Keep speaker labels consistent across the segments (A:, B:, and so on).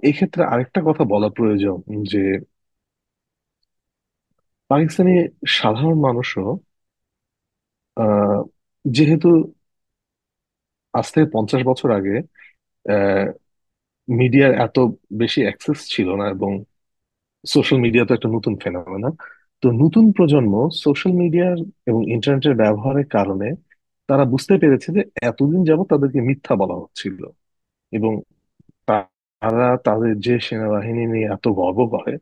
A: এই ক্ষেত্রে আরেকটা কথা বলা প্রয়োজন যে পাকিস্তানি সাধারণ মানুষও আহ, যেহেতু আজ থেকে 50 বছর আগে মিডিয়ার এত বেশি অ্যাক্সেস ছিল না, এবং সোশ্যাল মিডিয়া তো একটা নতুন ফেনোমেনা। তো নতুন প্রজন্ম সোশ্যাল মিডিয়ার এবং ইন্টারনেটের ব্যবহারের কারণে তারা বুঝতে পেরেছে যে এতদিন যাবত তাদেরকে মিথ্যা বলা হচ্ছিল, এবং তারা তাদের যে সেনাবাহিনী নিয়ে এত গর্ব করে,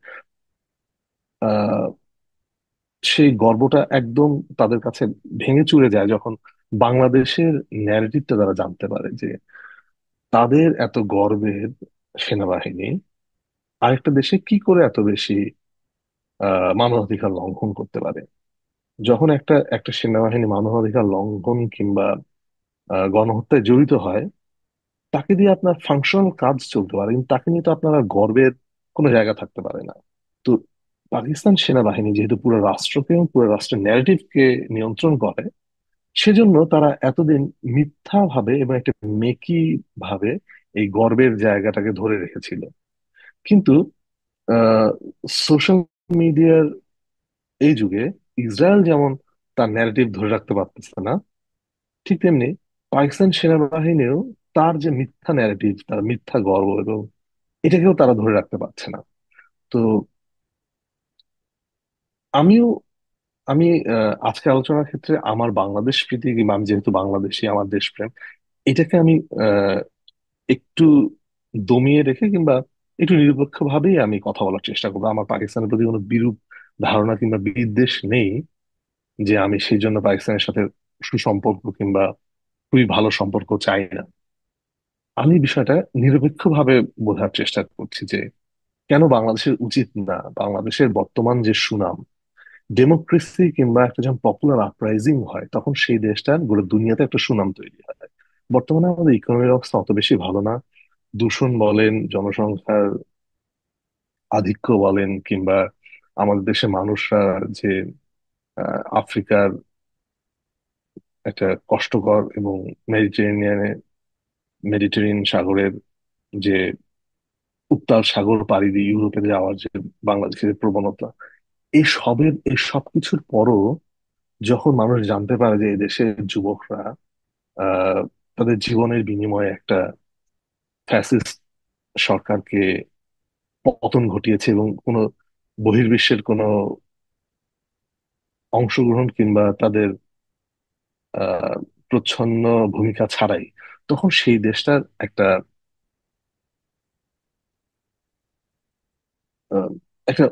A: আহ সেই গর্বটা একদম তাদের কাছে ভেঙে চুরে যায় যখন বাংলাদেশের ন্যারেটিভটা তারা জানতে পারে যে তাদের এত গর্বের সেনাবাহিনী আরেকটা দেশে কি করে এত বেশি মানবাধিকার লঙ্ঘন করতে পারে। যখন একটা একটা সেনাবাহিনী মানবাধিকার লঙ্ঘন কিংবা গণহত্যায় জড়িত হয়, তাকে দিয়ে আপনার ফাংশনাল কাজ চলতে পারে, কিন্তু তাকে নিয়ে তো আপনার গর্বের কোনো জায়গা থাকতে পারে না। তো পাকিস্তান সেনাবাহিনী যেহেতু পুরো রাষ্ট্রকে এবং পুরো রাষ্ট্রের ন্যারেটিভকে নিয়ন্ত্রণ করে, সেজন্য তারা এতদিন মিথ্যা ভাবে এবং একটা মেকি ভাবে এই গর্বের জায়গাটাকে ধরে রেখেছিল। কিন্তু সোশ্যাল মিডিয়ার এই যুগে ইসরায়েল যেমন তার ন্যারেটিভ ধরে রাখতে পারতেছে না, ঠিক তেমনি পাকিস্তান সেনাবাহিনীও তার যে মিথ্যা ন্যারেটিভ, তার মিথ্যা গর্ব এবং এটাকেও তারা ধরে রাখতে পারছে না। তো আমিও আমি আজকে আলোচনার ক্ষেত্রে আমার বাংলাদেশ প্রীতি কিংবা আমি যেহেতু বাংলাদেশী, আমার দেশপ্রেম, এটাকে আমি একটু দমিয়ে রেখে কিংবা একটু নিরপেক্ষ ভাবেই আমি কথা বলার চেষ্টা করবো। আমার পাকিস্তানের প্রতি কোনো বিরূপ ধারণা কিংবা বিদ্বেষ নেই যে আমি সেই জন্য পাকিস্তানের সাথে সুসম্পর্ক কিংবা খুবই ভালো সম্পর্ক চাই না। আমি বিষয়টা নিরপেক্ষভাবে বোঝার চেষ্টা করছি যে কেন বাংলাদেশের উচিত না, বাংলাদেশের বর্তমান যে সুনাম, ডেমোক্রেসি কিংবা একটা যখন পপুলার আপরাইজিং হয় তখন সেই দেশটার গোটা দুনিয়াতে একটা সুনাম তৈরি হয়। বর্তমানে আমাদের ইকোনমির অবস্থা অত বেশি ভালো না। দূষণ বলেন, জনসংখ্যার আধিক্য বলেন, কিংবা আমাদের দেশের মানুষরা যে আফ্রিকার একটা কষ্টকর এবং মেডিটেরেনিয়ানে মেডিটেরিয়ান সাগরের যে উত্তাল সাগর পাড়ি দিয়ে ইউরোপে যাওয়ার যে বাংলাদেশের প্রবণতা, এই সব কিছুর পরও যখন মানুষ জানতে পারে যে এই দেশের যুবকরা আহ তাদের জীবনের বিনিময়ে একটা ফ্যাসিস্ট সরকারকে পতন ঘটিয়েছে এবং কোনো বহির্বিশ্বের কোনো অংশগ্রহণ কিংবা তাদের আহ প্রচ্ছন্ন ভূমিকা ছাড়াই, তখন সেই দেশটার একটা আহ, একটা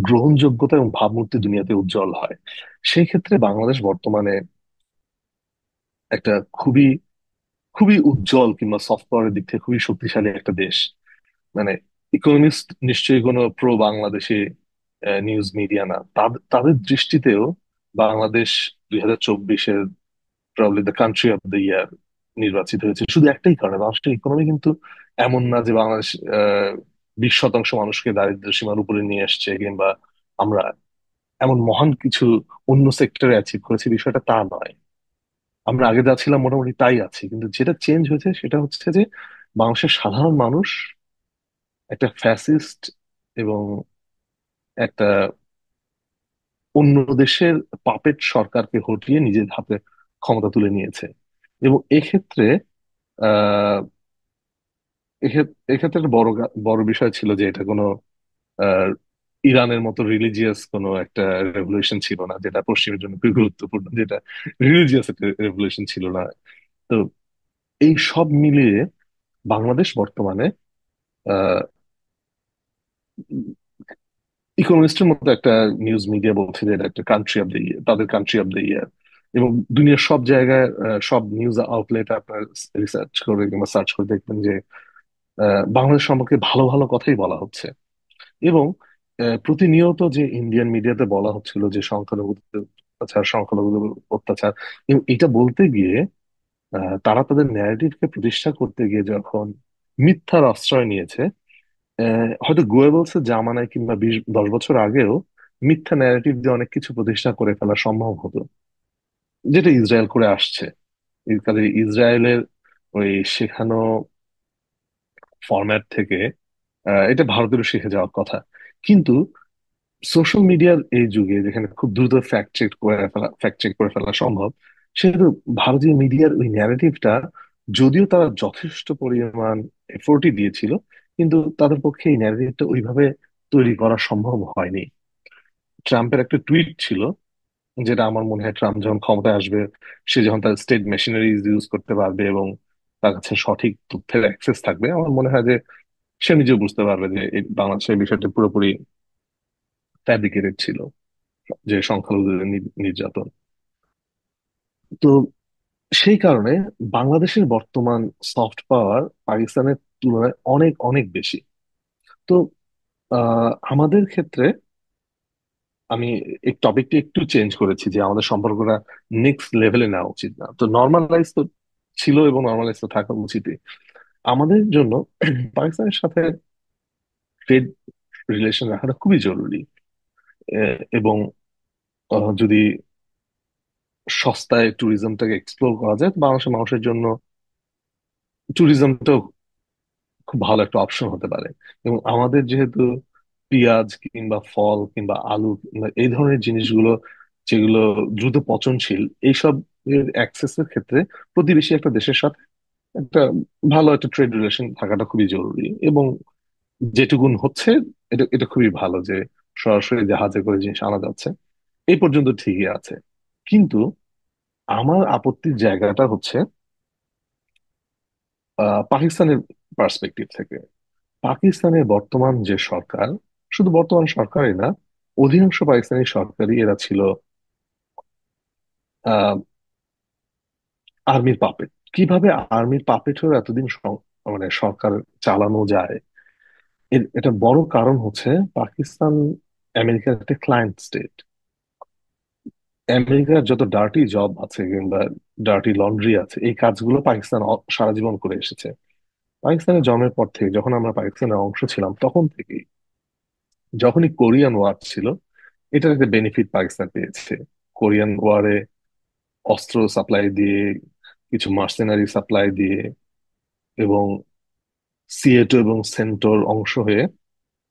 A: গ্রহণযোগ্যতা এবং ভাবমূর্তি দুনিয়াতে উজ্জ্বল হয়। সেই ক্ষেত্রে বাংলাদেশ বর্তমানে একটা খুবই খুবই উজ্জ্বল কিংবা সফট পাওয়ারের দিক থেকে খুবই শক্তিশালী একটা দেশ। মানে ইকোনমিস্ট নিশ্চয়ই কোনো প্রো বাংলাদেশি নিউজ মিডিয়া না, তাদের দৃষ্টিতেও বাংলাদেশ 2024-এর probably the country of the year নির্বাচিত হয়েছে শুধু একটাই কারণে, বাংলাদেশের ইকোনমি কিন্তু এমন না যে বাংলাদেশ 20% মানুষকে দারিদ্র্য সীমার উপরে নিয়ে আসছে, কিংবা আমরা এমন মহান কিছু অন্য সেক্টরে অ্যাচিভ করেছি, বিষয়টা তা নয়। আমরা আগে যা ছিলাম মোটামুটি তাই আছি, কিন্তু যেটা চেঞ্জ হয়েছে সেটা হচ্ছে যে বাংলাদেশের সাধারণ মানুষ একটা ফ্যাসিস্ট এবং একটা অন্য দেশের পাপেট সরকারকে হটিয়ে নিজের হাতে ক্ষমতা তুলে নিয়েছে। এবং এক্ষেত্রে আহ এক্ষেত্রে একটা বড় বিষয় ছিল যে এটা কোনো আহ ইরানের মতো রিলিজিয়াস কোনো একটা রেভলিউশন ছিল না, যেটা পশ্চিমের জন্য খুবই গুরুত্বপূর্ণ, যেটা রিলিজিয়াস একটা রেভলিউশন ছিল না। তো এই সব মিলিয়ে বাংলাদেশ বর্তমানে আহ ইকোনমিস্টের মতো একটা নিউজ মিডিয়া বলছে যে এটা একটা কান্ট্রি অফ দ্য ইয়ার, তাদের কান্ট্রি অফ দ্য ইয়ার। এবং দুনিয়ার সব জায়গায় সব নিউজ আউটলেট আপনার রিসার্চ করে কিংবা সার্চ করে দেখবেন যে বাংলাদেশ সম্পর্কে ভালো ভালো কথাই বলা হচ্ছে। এবং প্রতিনিয়ত যে ইন্ডিয়ান মিডিয়াতে বলা হচ্ছিল যে সংখ্যালঘুদের অত্যাচার, সংখ্যালঘুদের অত্যাচার, এবং এটা বলতে গিয়ে তারা তাদের ন্যারেটিভকে প্রতিষ্ঠা করতে গিয়ে যখন মিথ্যার আশ্রয় নিয়েছে, হয়তো গোয়েবলস এর জামানায় কিংবা 10 বছর আগেও মিথ্যা ন্যারেটিভ দিয়ে অনেক কিছু প্রতিষ্ঠা করে ফেলা সম্ভব হতো, যেটা ইসরায়েল করে আসছে। কাজে ইসরায়েলের ওই শেখানো ফরম্যাট থেকে এটা ভারতেরও শিখে যাওয়ার কথা। কিন্তু সোশ্যাল মিডিয়ার এই যুগে যেখানে খুব দ্রুত ফ্যাক্ট চেক করে ফেলা সম্ভব, সেহেতু ভারতীয় মিডিয়ার ওই ন্যারেটিভটা, যদিও তারা যথেষ্ট পরিমাণ এফোর্টই দিয়েছিল, কিন্তু তাদের পক্ষে এই ন্যারেটিভটা ওইভাবে তৈরি করা সম্ভব হয়নি। ট্রাম্পের একটা টুইট ছিল, যেটা আমার মনে হয় ট্রাম্প যখন ক্ষমতায় আসবে, সে যখন তার স্টেট মেশিনারিজ ইউজ করতে পারবে এবং তার কাছে সঠিক তথ্যের অ্যাক্সেস থাকবে, আমার মনে হয় যে সে নিজেও বুঝতে পারবে যে এই বাংলাদেশের বিষয়টি পুরোপুরি ফ্যাব্রিকেটেড ছিল, যে সংখ্যালঘুদের নির্যাতন। তো সেই কারণে বাংলাদেশের বর্তমান সফট পাওয়ার পাকিস্তানের তুলনায় অনেক অনেক বেশি। তো আমাদের ক্ষেত্রে আমি এই টপিকটি একটু চেঞ্জ করেছি, যে আমাদের সম্পর্কটা নেক্সট লেভেলে নেওয়া উচিত না, তো নর্মালাইজ তো ছিল এবং নর্মালাইজ তো থাকা উচিতই আমাদের জন্য। পাকিস্তানের সাথে ট্রেড রিলেশন রাখাটা খুবই জরুরি। এবং যদি সস্তায় ট্যুরিজমটাকে এক্সপ্লোর করা যায়, তো বাংলাদেশের মানুষের জন্য ট্যুরিজমটাও খুব ভালো একটা অপশন হতে পারে। এবং আমাদের যেহেতু পেঁয়াজ কিংবা ফল কিংবা আলু কিংবা এই ধরনের জিনিসগুলো, যেগুলো দ্রুত পচনশীল, এইসব এর অ্যাক্সেসের ক্ষেত্রে প্রতিবেশী একটা দেশের সাথে একটা ভালো একটা ট্রেড রিলেশন থাকাটা খুবই জরুরি। এবং যেটুকুন হচ্ছে, এটা এটা খুবই ভালো যে সরাসরি জাহাজে করে জিনিস আনা যাচ্ছে, এই পর্যন্ত ঠিকই আছে। কিন্তু আমার আপত্তির জায়গাটা হচ্ছে পাকিস্তানের পার্সপেক্টিভ থেকে। পাকিস্তানের বর্তমান যে সরকার, শুধু বর্তমান সরকারই না, অধিকাংশ পাকিস্তানি সরকারই এরা ছিল আহ আর্মির পাপেট। কিভাবে আর্মির পাপেট হয়ে এতদিন মানে সরকার চালানো যায়, এর এটা বড় কারণ হচ্ছে পাকিস্তান আমেরিকার একটা ক্লায়েন্ট স্টেট। আমেরিকার যত ডার্টি জব আছে কিংবা ডার্টি লন্ড্রি আছে, এই কাজগুলো পাকিস্তান সারা জীবন করে এসেছে। পাকিস্তানের জন্মের পর থেকে, যখন আমরা পাকিস্তানের অংশ ছিলাম তখন থেকেই, যখনই কোরিয়ান ওয়ার ছিল, এটার একটা বেনিফিট পাকিস্তান পেয়েছে। কোরিয়ান ওয়ারে অস্ত্র সাপ্লাই দিয়ে, কিছু মার্সেনারি সাপ্লাই দিয়ে, এবং সিয়েটো এবং সেন্টোর অংশ হয়ে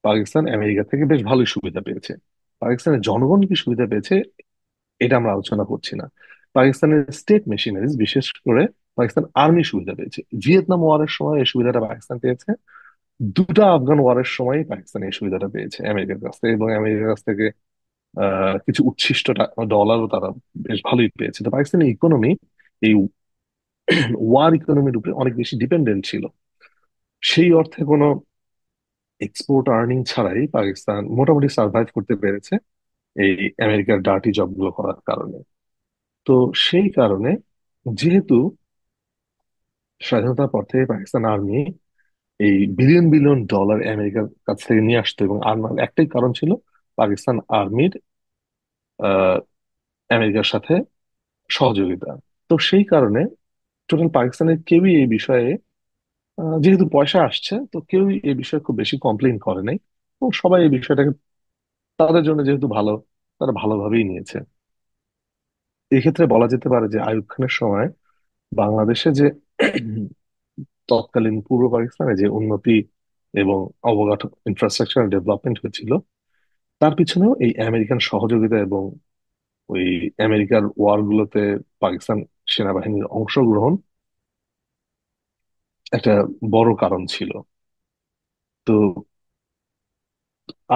A: পাকিস্তান আমেরিকা থেকে বেশ ভালোই সুবিধা পেয়েছে। পাকিস্তানের জনগণ কি সুবিধা পেয়েছে, এটা আমরা আলোচনা করছি না। পাকিস্তানের স্টেট মেশিনারিজ, বিশেষ করে পাকিস্তান আর্মি সুবিধা পেয়েছে। ভিয়েতনাম ওয়ারের সময় এই সুবিধাটা পাকিস্তান পেয়েছে। দুটা আফগান ওয়ারের সময় পাকিস্তান এই সুবিধাটা পেয়েছে আমেরিকার কাছ থেকে, এবং আমেরিকার কাছ থেকে কিছু উচ্ছিষ্ট ডলারও তারা বেশ ভালোই পেয়েছে। তো পাকিস্তানের ইকোনমি এই ওয়ার ইকোনমির উপরে অনেক বেশি ডিপেন্ডেন্ট ছিল। সেই অর্থে কোনো এক্সপোর্ট আর্নিং ছাড়াই পাকিস্তান মোটামুটি সার্ভাইভ করতে পেরেছে এই আমেরিকার ডার্টি জব গুলো করার কারণে। তো সেই কারণে, যেহেতু স্বাধীনতার পর থেকে পাকিস্তান আর্মি এই বিলিয়ন বিলিয়ন ডলার আমেরিকার কাছ থেকে নিয়ে আসতো, এবং আনার একটাই কারণ ছিল পাকিস্তান আর্মির আহ আমেরিকার সাথে সহযোগিতা। তো সেই কারণে টোটাল পাকিস্তানের কেউই এই বিষয়ে, যেহেতু পয়সা আসছে, তো কেউই এই বিষয়ে খুব বেশি কমপ্লেন করে নাই। এবং সবাই এই বিষয়টাকে তাদের জন্য যেহেতু ভালো, তারা ভালোভাবেই নিয়েছে। এক্ষেত্রে বলা যেতে পারে যে আইয়ুব খানের সময় বাংলাদেশে যে তৎকালীন পূর্ব পাকিস্তানে যে উন্নতি এবং অবকাঠামো ইনফ্রাস্ট্রাকচার ডেভেলপমেন্ট হয়েছিল, তার পিছনেও এই আমেরিকান সহযোগিতা এবং ওই আমেরিকার ওয়ার গুলোতে পাকিস্তান সেনাবাহিনীর অংশগ্রহণ একটা বড় কারণ ছিল। তো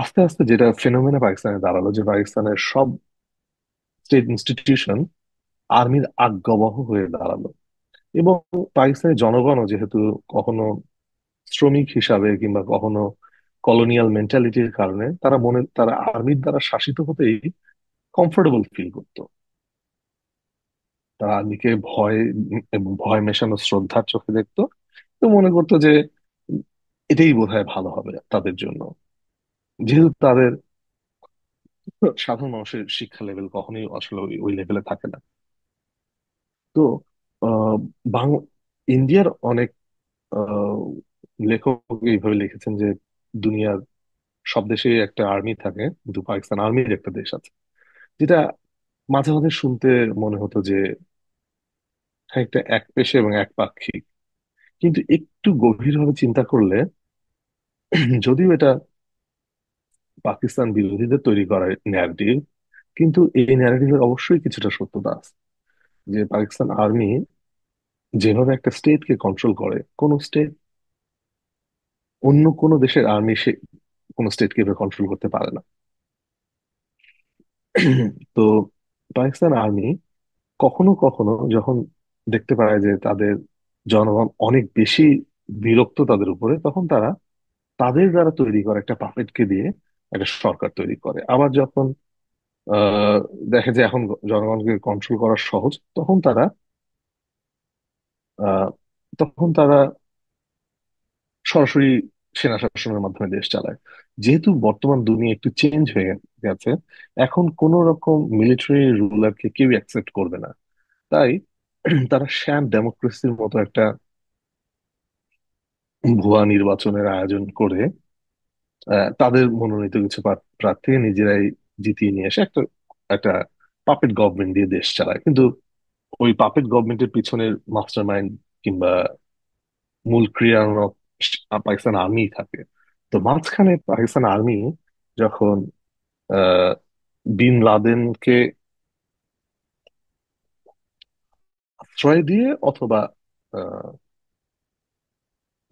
A: আস্তে আস্তে যেটা ফেনোমেনা পাকিস্তানে দাঁড়ালো, যে পাকিস্তানের সব স্টেট ইনস্টিটিউশন আর্মির আজ্ঞাবহ হয়ে দাঁড়ালো। এবং পাকিস্তানের জনগণও যেহেতু কখনো শ্রমিক হিসাবে কিংবা কখনো কলোনিয়াল মেন্টালিটির কারণে তারা আর্মির দ্বারা শাসিত হতেই কমফোর্টেবল ফিল করতো। তারা আর্মিকে ভয় এবং ভয় মেশানো শ্রদ্ধার চোখে দেখতো, তো মনে করতো যে এটাই বোধহয় ভালো হবে তাদের জন্য, যেহেতু তাদের সাধারণ মানুষের শিক্ষা লেভেল কখনোই আসলে ওই লেভেলে থাকে না। তো আহ বাং ইন্ডিয়ার অনেক আহ, লেখক এইভাবে লিখেছেন যে দুনিয়ার সব দেশে একটা আর্মি থাকে, কিন্তু পাকিস্তান আর্মির একটা দেশ আছে, যেটা মাঝে মাঝে শুনতে মনে হতো যে খানিকটা এক পেশে এবং এক পাক্ষিক। কিন্তু একটু গভীরভাবে চিন্তা করলে যদিও এটা পাকিস্তান বিরোধীদের তৈরি করা ন্যারেটিভ, কিন্তু এই ন্যারেটিভের অবশ্যই কিছুটা সত্যতা আছে। যে পাকিস্তান আর্মি যেভাবে একটা স্টেটকে কন্ট্রোল করে, কোন স্টেট, অন্য কোন দেশের আর্মি সে কোন স্টেটকে এভাবে কন্ট্রোল করতে পারে না। তো পাকিস্তান আর্মি কখনো কখনো যখন দেখতে পায় যে তাদের জনগণ অনেক বেশি বিরক্ত তাদের উপরে, তখন তারা তাদের দ্বারা তৈরি করা একটা পাপেটকে দিয়ে একটা সরকার তৈরি করে। আবার যখন আহ দেখে যে এখন জনগণকে কন্ট্রোল করা সহজ, আহ তখন তারা সরাসরি সেনা শাসনের মাধ্যমে দেশ চালায়। যেহেতু বর্তমান দুনিয়া একটু চেঞ্জ হয়ে গেছে, এখন কোন রকম মিলিটারি রুলারকে কেউ অ্যাকসেপ্ট করবে না। তাই তারা শ্যাম ডেমোক্রেসির মতো একটা ভুয়া নির্বাচনের আয়োজন করে তাদের মনোনীত কিছু প্রার্থী নিজেরাই জিতিয়ে নিয়ে এসে একটা একটা পাপেট গভর্নমেন্ট দিয়ে দেশ চালায়। কিন্তু ওই পাপেট গভর্নমেন্টের পিছনের মাস্টার মাইন্ড কিংবা মূল ক্রিয়ানক পাকিস্তান আর্মি থাকে। তো মাঝখানে পাকিস্তান আর্মি যখন আহ বিন লাদেনকে আশ্রয় দিয়ে অথবা আহ,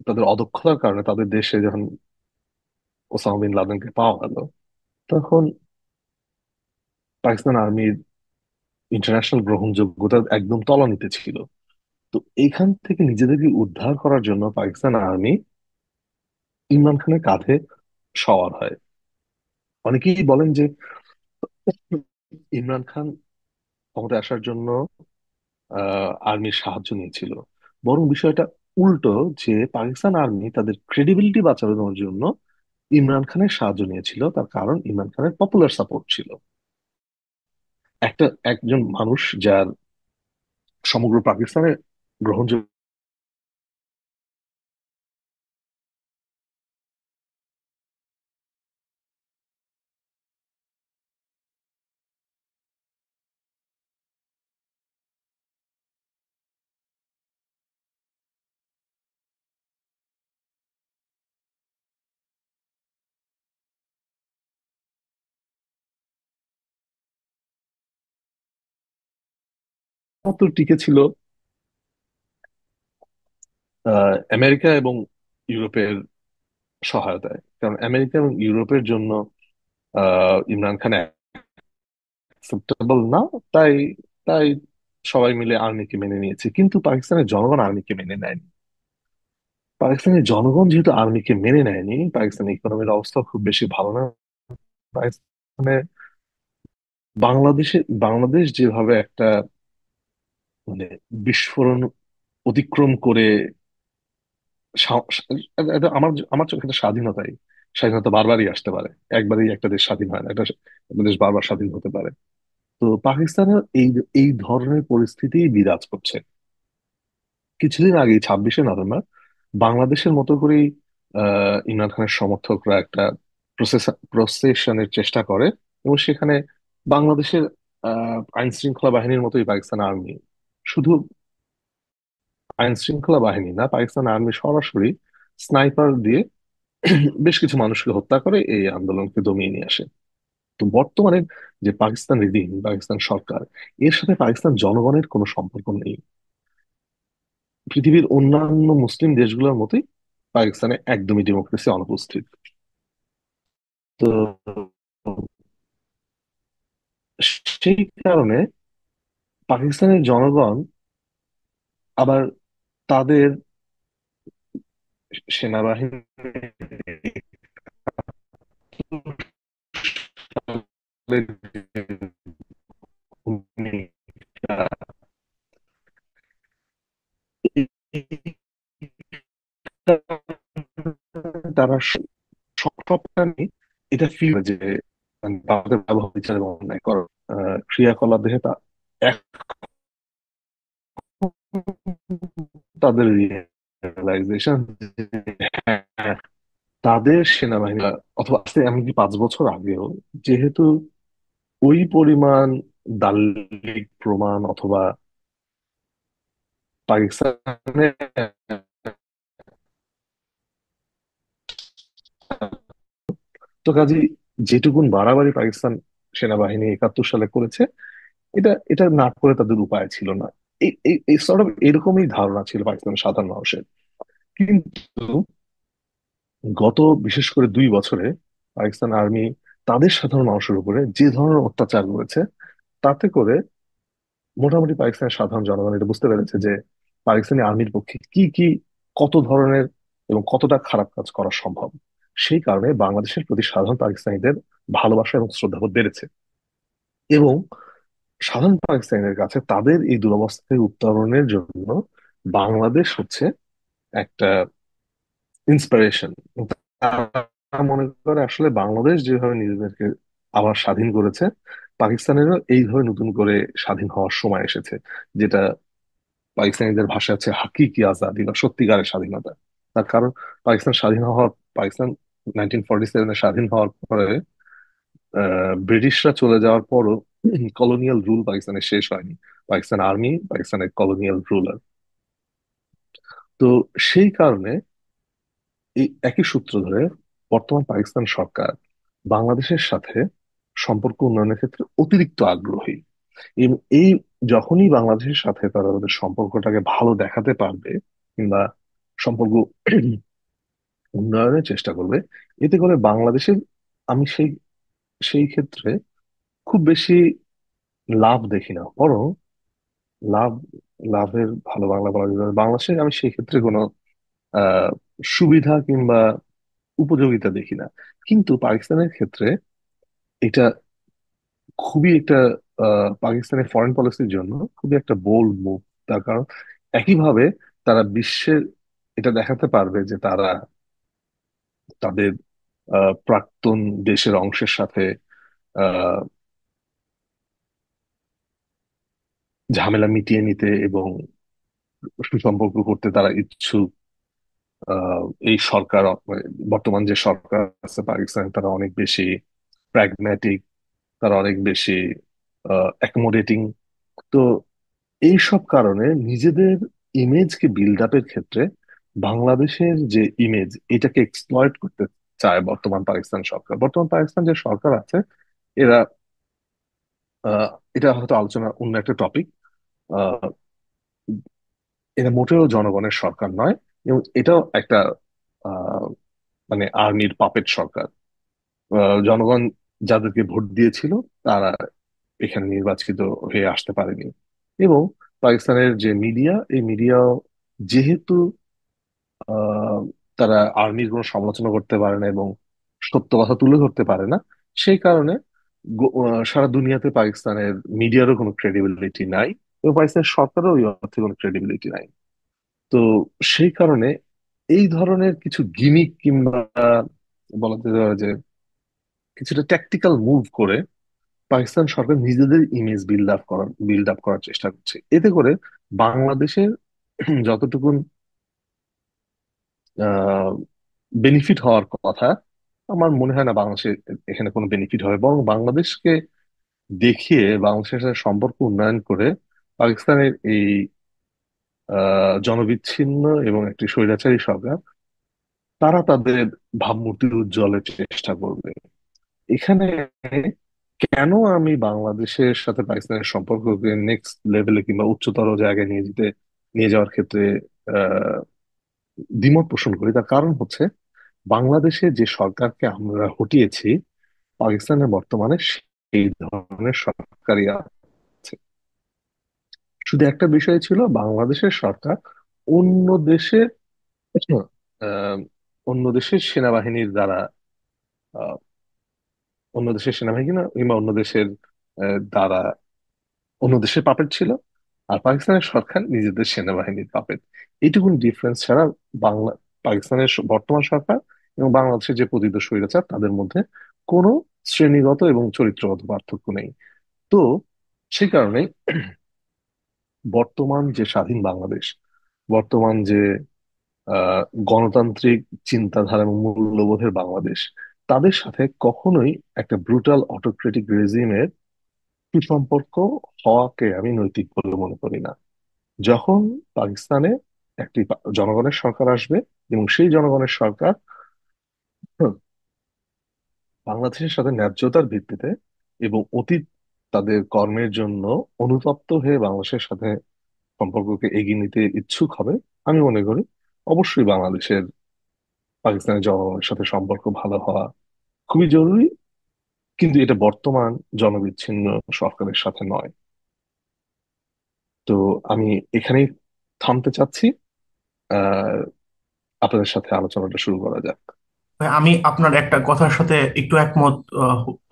A: তাদের অদক্ষতার কারণে তাদের দেশে যখন ওসামা বিন লাদেনকে পাওয়া গেল, তখন পাকিস্তান আর্মির ইন্টারন্যাশনাল গ্রহণযোগ্যতা একদম তলানিতে ছিল। তো এইখান থেকে নিজেদেরকে উদ্ধার করার জন্য পাকিস্তান আর্মি ইমরান খানের কাঁধে সওয়ার হয়। অনেকেই বলেন যে ইমরান খান ক্ষমতায় আসার জন্য আর্মির সাহায্য নিয়েছিল। বরং বিষয়টা উল্টো, যে পাকিস্তান আর্মি তাদের ক্রেডিবিলিটি বাঁচানোর জন্য ইমরান খানের সাহায্য নিয়েছিল। তার কারণ ইমরান খানের পপুলার সাপোর্ট ছিল। একজন মানুষ যার সমগ্র পাকিস্তানের গ্রহণযোগ্য টিকে ছিল আমেরিকা এবং ইউরোপের সহায়তায়। কারণ আমেরিকা এবং ইউরোপের জন্য ইমরান খান অ্যাকসেপ্টেবল না। তাই তাই সবাই মিলে আর্মিকে মেনে নিয়েছে, কিন্তু পাকিস্তানের জনগণ আর্মিকে মেনে নেয়নি। পাকিস্তানের জনগণ যেহেতু আর্মিকে মেনে নেয়নি, পাকিস্তানের ইকোনমির অবস্থা খুব বেশি ভালো না। পাকিস্তানে বাংলাদেশ যেভাবে একটা মানে বিস্ফোরণ অতিক্রম করে সা- সা- এটা আমার আমার চোখে একটা স্বাধীনতাই। স্বাধীনতা বারবারই আসতে পারে, একবারই একটা দেশ স্বাধীন হয় না। একটা দেশ বারবার স্বাধীন হতে পারে। তো পাকিস্তানের এই এই ধরনের পরিস্থিতি বিরাজ করছে। কিছুদিন আগে 26শে নভেম্বর বাংলাদেশের মতো করেই ইমরান খানের সমর্থকরা একটা প্রসেশনের চেষ্টা করে, এবং সেখানে বাংলাদেশের আইন শৃঙ্খলা বাহিনীর মতোই পাকিস্তান আর্মি, শুধু আইন শৃঙ্খলা বাহিনী না, পাকিস্তান আর্মি সরাসরি স্নাইপার দিয়ে বেশ কিছু মানুষকে হত্যা করে এই আন্দোলনকে দমিয়ে নিয়ে আসে। তো বর্তমানে যে পাকিস্তান রিজিম, পাকিস্তান সরকার, এর সাথে পাকিস্তান জনগণের কোনো সম্পর্ক নেই। পৃথিবীর অন্যান্য মুসলিম দেশগুলোর মতোই পাকিস্তানে একদমই ডেমোক্রেসি অনুপস্থিত। তো সেই কারণে পাকিস্তানের জনগণ আবার তাদের সেনাবাহিনী তারা সবখানে এটা ফিল যে মানে তাদের ব্যবহার বিচার এবং অন্যায় করার ক্রিয়াকলাপ দেখে তাদের রিয়েলাইজেশন, তাদের সেনাবাহিনী অথবা আজকে এমনকি 5 বছর আগেও, যেহেতু ওই পরিমাণ দালিলিক প্রমাণ অথবা পাকিস্তানের তো কাজী যেটুকুন বাড়াবাড়ি পাকিস্তান সেনাবাহিনী 71 সালে করেছে, এটা এটা না করে তাদের উপায় ছিল না। এই sort of এরকমই ধারণা ছিল পাকিস্তানের সাধারণ মানুষের। কিন্তু গত বিশেষ করে 2 বছরে পাকিস্তান আর্মি তাদের সাধারণ মানুষের উপরে যে ধরনের অত্যাচার করেছে, তাতে করে মোটামুটি পাকিস্তানের সাধারণ জনগণ এটা বুঝতে পেরেছে যে পাকিস্তানি আর্মির পক্ষে কি কি, কত ধরনের এবং কতটা খারাপ কাজ করা সম্ভব। সেই কারণে বাংলাদেশের প্রতি সাধারণ পাকিস্তানিদের ভালোবাসা এবং শ্রদ্ধাবোধ বেড়েছে। এবং সাধারণ পাকিস্তানিদের কাছে তাদের এই দুরবস্থা থেকে উত্তরণের জন্য বাংলাদেশ হচ্ছে একটা ইন্সপিরেশন। তারা মনে করে আসলে বাংলাদেশ যেভাবে নিজেদেরকে আবার স্বাধীন করেছে, পাকিস্তানেরও এইভাবে নতুন করে স্বাধীন হওয়ার সময় এসেছে, যেটা পাকিস্তানিদের ভাষায় হচ্ছে হাকিকি আজাদি বা সত্যিকারের স্বাধীনতা। তার কারণ পাকিস্তান 1947-এ স্বাধীন হওয়ার পরে ব্রিটিশরা চলে যাওয়ার পরও কলোনিয়াল রুল পাকিস্তানে শেষ হয়নি। পাকিস্তান আর্মি পাকিস্তানের কলোনিয়াল রুলার। তো সেই কারণে এই একই সূত্র ধরে বর্তমান পাকিস্তান সরকার বাংলাদেশের সাথে সম্পর্ক উন্নয়নের ক্ষেত্রে অতিরিক্ত আগ্রহী। এবং এই যখনই বাংলাদেশের সাথে তারা তাদের সম্পর্কটাকে ভালো দেখাতে পারবে, কিংবা সম্পর্ক উন্নয়নের চেষ্টা করবে, এতে করে বাংলাদেশের, আমি সেই সেই ক্ষেত্রে খুব বেশি লাভ দেখি না, বরং লাভ লাভের ভালো বাংলা বলা যাবে না। বাংলাদেশের আমি সেই ক্ষেত্রে কোনো আহ সুবিধা কিংবা উপযোগিতা দেখি না। কিন্তু পাকিস্তানের ক্ষেত্রে এটা খুবই একটা পাকিস্তানের ফরেন পলিসির জন্য খুবই একটা বোল্ড মুভ। তার কারণ একইভাবে তারা বিশ্বের এটা দেখাতে পারবে যে তারা তাদের প্রাক্তন দেশের অংশের সাথে আহ ঝামেলা মিটিয়ে নিতে এবং সুসম্পর্ক করতে তারা ইচ্ছুক। এই সরকার, বর্তমান যে সরকার আছে পাকিস্তানে, তারা অনেক বেশি প্র্যাগম্যাটিক, তারা অনেক বেশি অ্যাকোমোডেটিং। তো এইসব কারণে নিজেদের ইমেজকে বিল্ড আপের ক্ষেত্রে বাংলাদেশের যে ইমেজ, এটাকে এক্সপ্লয়েট করতে চায় বর্তমান পাকিস্তান সরকার। বর্তমান পাকিস্তান যে সরকার আছে, এরা আহ, এটা হয়তো আলোচনা অন্য একটা টপিক। এটা মোটেও জনগণের সরকার নয়, এবং এটাও একটা আহ, মানে আর্মির পাপেট সরকার। জনগণ যাদেরকে ভোট দিয়েছিল, তারা এখানে নির্বাচিত হয়ে আসতে পারেনি। এবং পাকিস্তানের যে মিডিয়া, এই মিডিয়াও যেহেতু আহ, তারা আর্মির কোনো সমালোচনা করতে পারে না এবং সত্য কথা তুলে ধরতে পারে না, সেই কারণে সারা দুনিয়াতে পাকিস্তানের মিডিয়ারও কোনো ক্রেডিবিলিটি নাই, এবং পাকিস্তানের সরকারও ওই অর্থে কোনো ক্রেডিবিলিটি নাই। তো সেই কারণে এই ধরনের কিছু গিমিক কিংবা বলা যেতে পারে যে কিছুটা ট্যাকটিক্যাল মুভ করে পাকিস্তান সরকার নিজেদের ইমেজ বিল্ড আপ করার চেষ্টা করছে। এতে করে বাংলাদেশের যতটুকুন বেনিফিট হওয়ার কথা, আমার মনে হয় না বাংলাদেশে এখানে কোনো বেনিফিট হবে। বরং বাংলাদেশকে দেখিয়ে, বাংলাদেশের সাথে সম্পর্ক উন্নয়ন করে পাকিস্তানের এই জনবিচ্ছিন্ন এবং একটি স্বৈরাচারী সরকার, তারা তাদের ভাবমূর্তি উজ্জ্বলের চেষ্টা করবে। এখানে কেন আমি বাংলাদেশের সাথে পাকিস্তানের সম্পর্ককে নেক্সট লেভেলে কিংবা উচ্চতর জায়গায় নিয়ে যাওয়ার ক্ষেত্রে আহ দ্বিমত পোষণ করি, তার কারণ হচ্ছে বাংলাদেশে যে সরকারকে আমরা হটিয়েছি, পাকিস্তানের বর্তমানে সেই ধরনের সরকারই আছে। শুধু একটা বিষয় ছিল, বাংলাদেশের সরকার অন্য দেশের আহ, অন্য দেশের সেনাবাহিনীর দ্বারা আহ, অন্য দেশের সেনাবাহিনী না, কিংবা দ্বারা অন্য দেশের পাপেট ছিল। আর পাকিস্তানের সরকার নিজেদের সেনাবাহিনীর পাপেট। এইটুকুন ডিফারেন্স ছাড়া বাংলা পাকিস্তানের বর্তমান সরকার এবং বাংলাদেশের যে পতিত স্বৈরাচার, তাদের মধ্যে কোনো শ্রেণীগত এবং চরিত্রগত পার্থক্য নেই। তো সেই কারণে বর্তমান যে স্বাধীন বাংলাদেশ, বর্তমান যে গণতান্ত্রিক চিন্তাধারা এবং মূল্যবোধের বাংলাদেশ, তাদের সাথে কখনোই একটা ব্রুটাল অটোক্রেটিক রেজিমের সুসম্পর্ক হওয়াকে আমি নৈতিক বলে মনে করি না। যখন পাকিস্তানে একটি জনগণের সরকার আসবে এবং সেই জনগণের সরকার বাংলাদেশের সাথে ন্যায্যতার ভিত্তিতে এবং অতীত তাদের কর্মের জন্য অনুতপ্ত হয়ে বাংলাদেশের সাথে সম্পর্ককে এগিয়ে নিতে ইচ্ছুক হবে, আমি মনে করি অবশ্যই বাংলাদেশের পাকিস্তানের জনগণের সাথে সম্পর্ক ভালো হওয়া খুবই জরুরি। কিন্তু এটা বর্তমান জনবিচ্ছিন্ন সরকারের সাথে নয়। তো আমি এখানেই থামতে চাচ্ছি। আহ আপনাদের সাথে আলোচনাটা শুরু করা যাক।
B: ভাই, আমি আপনার একটা কথার সাথে একটু একমত